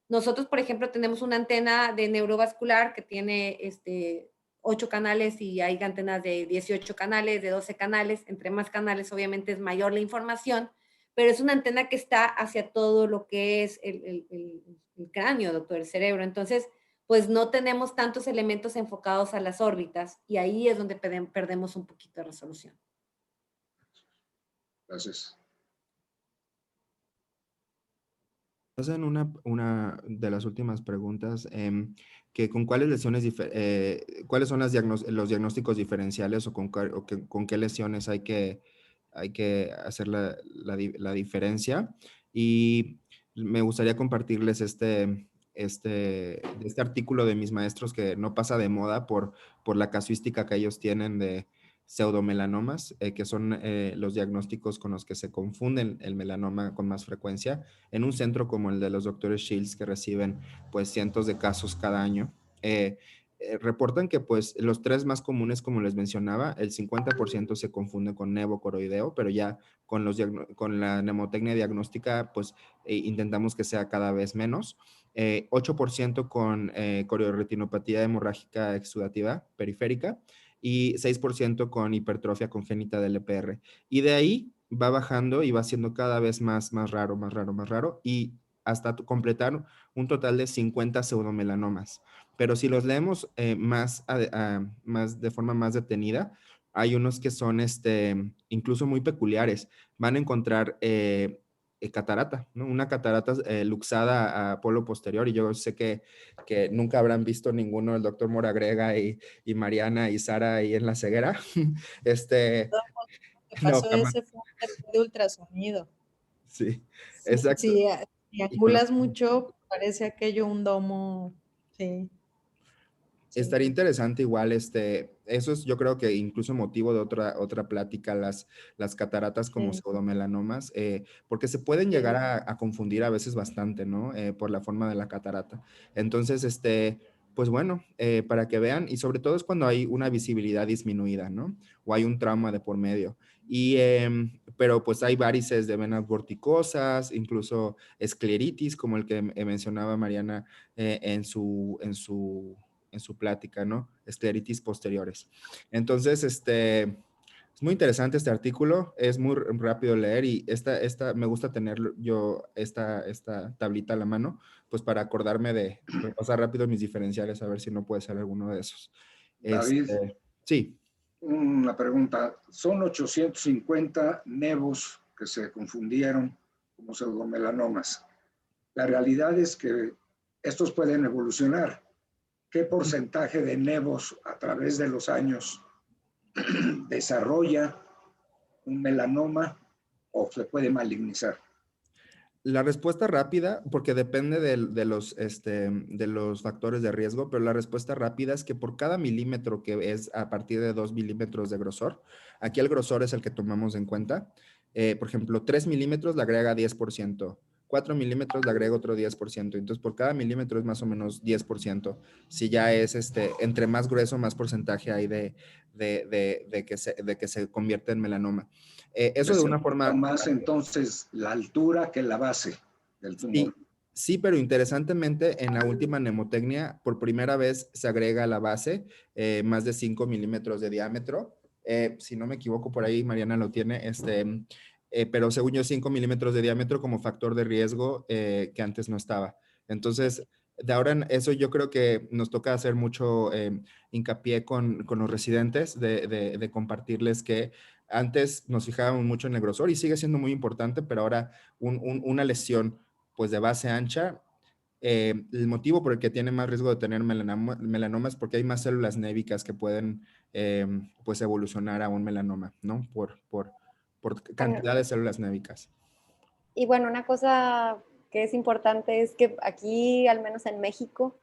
Nosotros, por ejemplo, tenemos una antena de neurovascular que tiene 8 canales y hay antenas de 18 canales, de 12 canales. Entre más canales, obviamente, es mayor la información, pero es una antena que está hacia todo lo que es el cráneo, doctor, el cerebro. Entonces, pues no tenemos tantos elementos enfocados a las órbitas y ahí es donde perdemos un poquito de resolución. Gracias. Hacen una de las últimas preguntas, que con cuáles lesiones, cuáles son los diagnósticos diferenciales o con qué lesiones hay que hacer la diferencia. Y me gustaría compartirles este artículo de mis maestros que no pasa de moda por la casuística que ellos tienen de pseudomelanomas, que son los diagnósticos con los que se confunden el melanoma con más frecuencia, en un centro como el de los doctores Shields, que reciben pues cientos de casos cada año. Reportan que pues los 3 más comunes, como les mencionaba, el 50% se confunde con nevocoroideo, pero ya con la mnemotecnia diagnóstica pues intentamos que sea cada vez menos. 8% con corioretinopatía hemorrágica exudativa periférica y 6% con hipertrofia congénita del EPR. Y de ahí va bajando y va siendo cada vez más raro, y hasta completar un total de 50 pseudomelanomas. Pero si los leemos más de forma más detenida, hay unos que son incluso muy peculiares. Van a encontrar catarata, ¿no? Una catarata luxada a polo posterior, y yo sé que nunca habrán visto ninguno, el doctor Moragrega y Mariana y Sara ahí en la ceguera. Lo que pasó ese fue un test de ultrasonido. Sí, exacto. Si triangulas mucho, parece aquello un domo, sí. Estaría interesante igual, eso es yo creo que incluso motivo de otra plática, las cataratas como pseudomelanomas, porque se pueden llegar a confundir a veces bastante, ¿no? Por la forma de la catarata. Entonces, pues bueno, para que vean, y sobre todo es cuando hay una visibilidad disminuida, ¿no? O hay un trauma de por medio. Pero pues hay varices de venas vorticosas, incluso escleritis, como el que mencionaba Mariana en su plática, ¿no? Escleritis posteriores. Entonces, es muy interesante este artículo, es muy rápido leer, y me gusta tener yo esta tablita a la mano, pues para acordarme de repasar rápido mis diferenciales, a ver si no puede ser alguno de esos. David, sí. Una pregunta. Son 850 nevos que se confundieron como pseudomelanomas. La realidad es que estos pueden evolucionar. ¿Qué porcentaje de nevos a través de los años desarrolla un melanoma o se puede malignizar? La respuesta rápida, porque depende de los factores de riesgo, pero la respuesta rápida es que por cada milímetro que es a partir de 2 milímetros de grosor, aquí el grosor es el que tomamos en cuenta. Por ejemplo, 3 milímetros le agrega 10%, 4 milímetros le agrega otro 10%, entonces por cada milímetro es más o menos 10%. Si ya es entre más grueso, más porcentaje hay de que se convierte en melanoma. Eso de Se una ocupa forma... más entonces la altura que la base del tumor. Sí, sí, pero interesantemente en la última mnemotecnia por primera vez se agrega a la base más de 5 milímetros de diámetro. Si no me equivoco, por ahí Mariana lo tiene, pero según yo 5 milímetros de diámetro como factor de riesgo que antes no estaba. Entonces, de ahora en eso yo creo que nos toca hacer mucho hincapié con los residentes de compartirles que antes nos fijábamos mucho en el grosor y sigue siendo muy importante, pero ahora una lesión pues de base ancha, el motivo por el que tiene más riesgo de tener melanoma es porque hay más células névicas que pueden pues evolucionar a un melanoma, ¿no? Por Bueno, cantidad de células névicas. y bueno, una cosa que es importante es que aquí, al menos en México,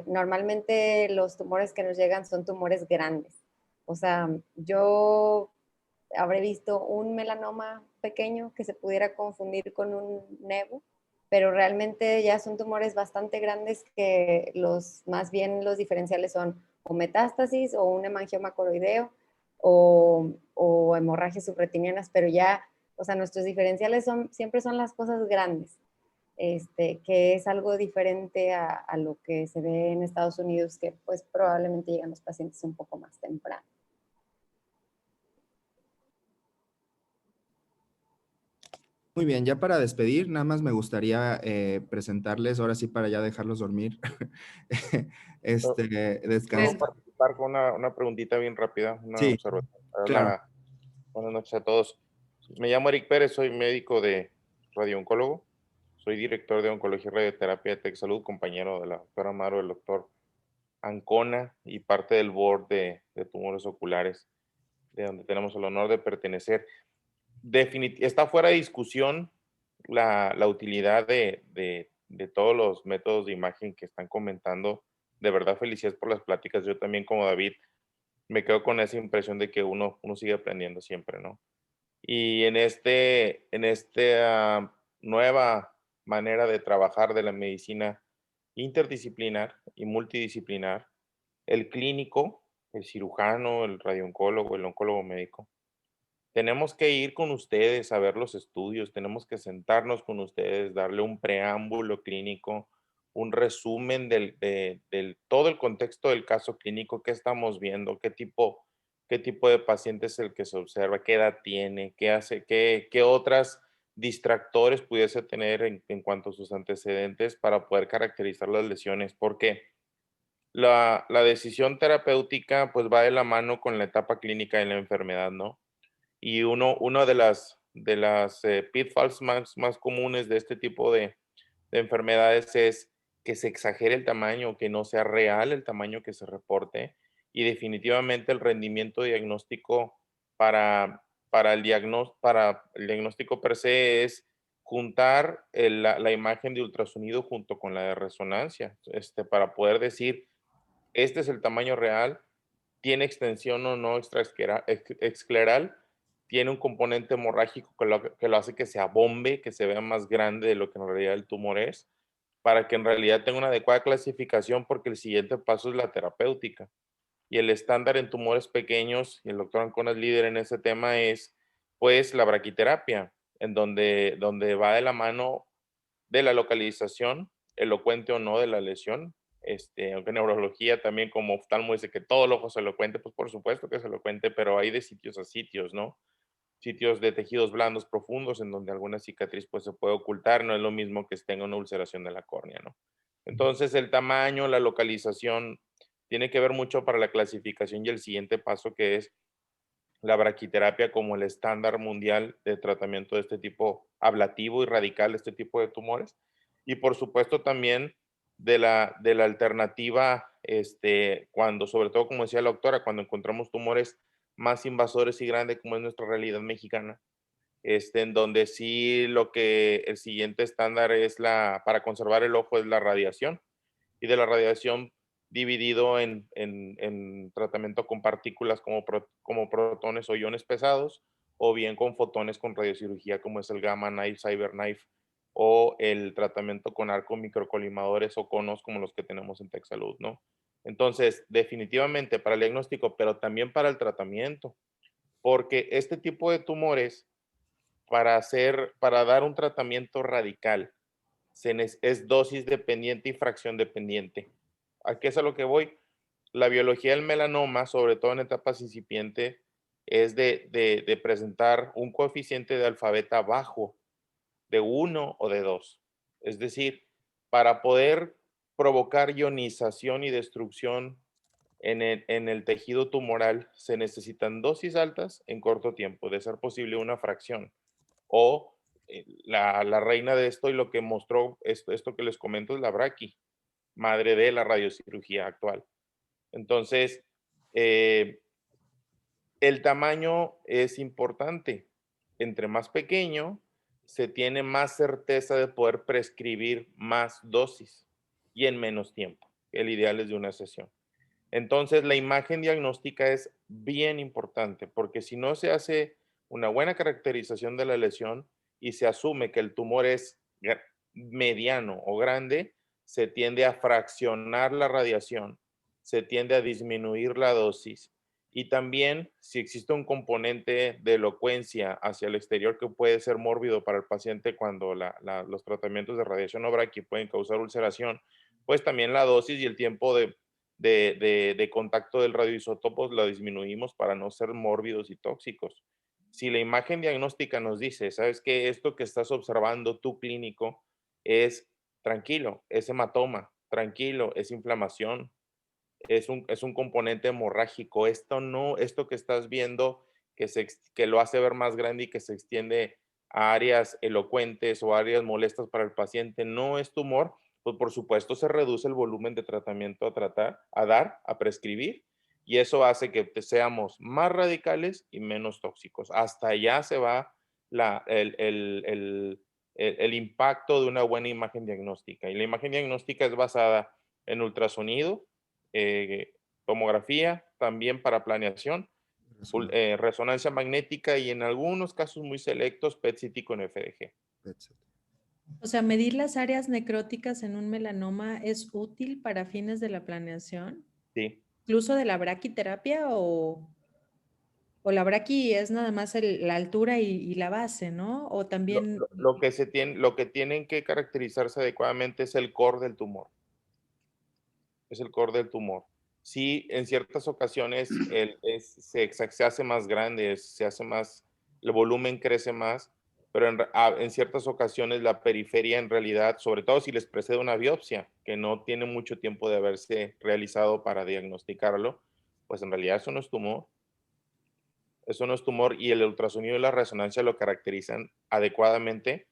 normalmente los tumores que nos llegan son tumores grandes. O sea, yo habré visto un melanoma pequeño que se pudiera confundir con un nevo, pero realmente ya son tumores bastante grandes que más bien los diferenciales son o metástasis o un hemangioma coroideo o hemorragias subretinianas, pero ya, o sea, nuestros diferenciales siempre son las cosas grandes. Que es algo diferente a lo que se ve en Estados Unidos, que pues probablemente llegan los pacientes un poco más temprano. Muy bien, ya para despedir, nada más me gustaría presentarles, ahora sí para ya dejarlos dormir, ¿Puedo descansar. participar con una preguntita bien rápida, una Sí, observación? claro. Buenas noches a todos. Me llamo Eric Pérez, soy médico de radiooncólogo, soy director de oncología y radioterapia de TechSalud, compañero de la doctora Amaro, del doctor Ancona y parte del board de tumores oculares, de donde tenemos el honor de pertenecer. Está fuera de discusión la utilidad de todos los métodos de imagen que están comentando. De verdad, felicidades por las pláticas. Yo también, como David, me quedo con esa impresión de que uno sigue aprendiendo siempre, ¿no? Y en esta nueva manera de trabajar de la medicina interdisciplinar y multidisciplinar, el clínico, el cirujano, el radiooncólogo, el oncólogo médico, tenemos que ir con ustedes a ver los estudios, tenemos que sentarnos con ustedes, darle un preámbulo clínico, un resumen del todo el contexto del caso clínico, qué estamos viendo, qué tipo de paciente es el que se observa, qué edad tiene, qué hace, qué otras distractores pudiese tener en cuanto a sus antecedentes para poder caracterizar las lesiones, porque la decisión terapéutica pues va de la mano con la etapa clínica de la enfermedad, ¿no? Y uno de las pitfalls más comunes de este tipo de enfermedades es que se exagere el tamaño, que no sea real el tamaño que se reporte. Y definitivamente el rendimiento diagnóstico para el diagnóstico per se es juntar la imagen de ultrasonido junto con la de resonancia, para poder decir, este es el tamaño real, tiene extensión o no extraescleral, tiene un componente hemorrágico que lo hace que se abombe, que se vea más grande de lo que en realidad el tumor es, para que en realidad tenga una adecuada clasificación, porque el siguiente paso es la terapéutica. Y el estándar en tumores pequeños, y el doctor Ancona es líder en ese tema, es pues la braquiterapia, en donde va de la mano de la localización, elocuente o no de la lesión. Aunque en neurología también como oftalmo dice que todo el ojo es elocuente, pues por supuesto que es elocuente, pero hay de sitios a sitios, ¿no? Sitios de tejidos blandos profundos en donde alguna cicatriz pues se puede ocultar, no es lo mismo que tenga una ulceración de la córnea, ¿no? Entonces el tamaño, la localización, tiene que ver mucho para la clasificación y el siguiente paso, que es la braquiterapia como el estándar mundial de tratamiento de este tipo ablativo y radical de este tipo de tumores. Y por supuesto también de la alternativa, cuando, sobre todo, como decía la doctora, cuando encontramos tumores más invasores y grandes, como es nuestra realidad mexicana, en donde sí el siguiente estándar es para conservar el ojo es la radiación, y de la radiación dividido en tratamiento con partículas como protones o iones pesados, o bien con fotones con radiocirugía, como es el Gamma Knife, Cyber Knife, o el tratamiento con arco microcolimadores o conos como los que tenemos en TechSalud, ¿no? Entonces, definitivamente para el diagnóstico, pero también para el tratamiento, porque este tipo de tumores, para dar un tratamiento radical, es dosis dependiente y fracción dependiente. ¿A qué es a lo que voy? La biología del melanoma, sobre todo en etapas incipientes, es de presentar un coeficiente de alfa beta bajo, de 1 o de 2. Es decir, para poder provocar ionización y destrucción en el tejido tumoral, se necesitan dosis altas en corto tiempo, de ser posible una fracción. O la reina de esto y lo que mostró esto que les comento es la Braqui, madre de la radiocirugía actual. Entonces, el tamaño es importante. Entre más pequeño, se tiene más certeza de poder prescribir más dosis y en menos tiempo. El ideal es de una sesión. Entonces, la imagen diagnóstica es bien importante porque si no se hace una buena caracterización de la lesión y se asume que el tumor es mediano o grande, se tiende a fraccionar la radiación, se tiende a disminuir la dosis y también si existe un componente de elocuencia hacia el exterior que puede ser mórbido para el paciente cuando los tratamientos de radiación o braqui pueden causar ulceración, pues también la dosis y el tiempo de contacto del radioisótopo la disminuimos para no ser mórbidos y tóxicos. Si la imagen diagnóstica nos dice, sabes que esto que estás observando tú clínico es tranquilo, es hematoma, tranquilo, es inflamación, es un componente hemorrágico, esto que estás viendo que lo hace ver más grande y que se extiende a áreas elocuentes o áreas molestas para el paciente, no es tumor, pues por supuesto se reduce el volumen de tratamiento a prescribir, y eso hace que seamos más radicales y menos tóxicos. Hasta allá se va el impacto de una buena imagen diagnóstica. Y la imagen diagnóstica es basada en ultrasonido, tomografía, también para planeación, resonancia magnética y en algunos casos muy selectos, PET-CT con FDG. O sea, medir las áreas necróticas en un melanoma es útil para fines de la planeación, Sí. incluso de la braquiterapia o la braqui es nada más la altura y la base, ¿no? O también... Lo que tienen que caracterizarse adecuadamente es el core del tumor. Es el core del tumor. Sí, en ciertas ocasiones se hace más grande, el volumen crece más, pero en ciertas ocasiones la periferia en realidad, sobre todo si les precede una biopsia, que no tiene mucho tiempo de haberse realizado para diagnosticarlo, pues en realidad eso no es tumor. Eso no es tumor y el ultrasonido y la resonancia lo caracterizan adecuadamente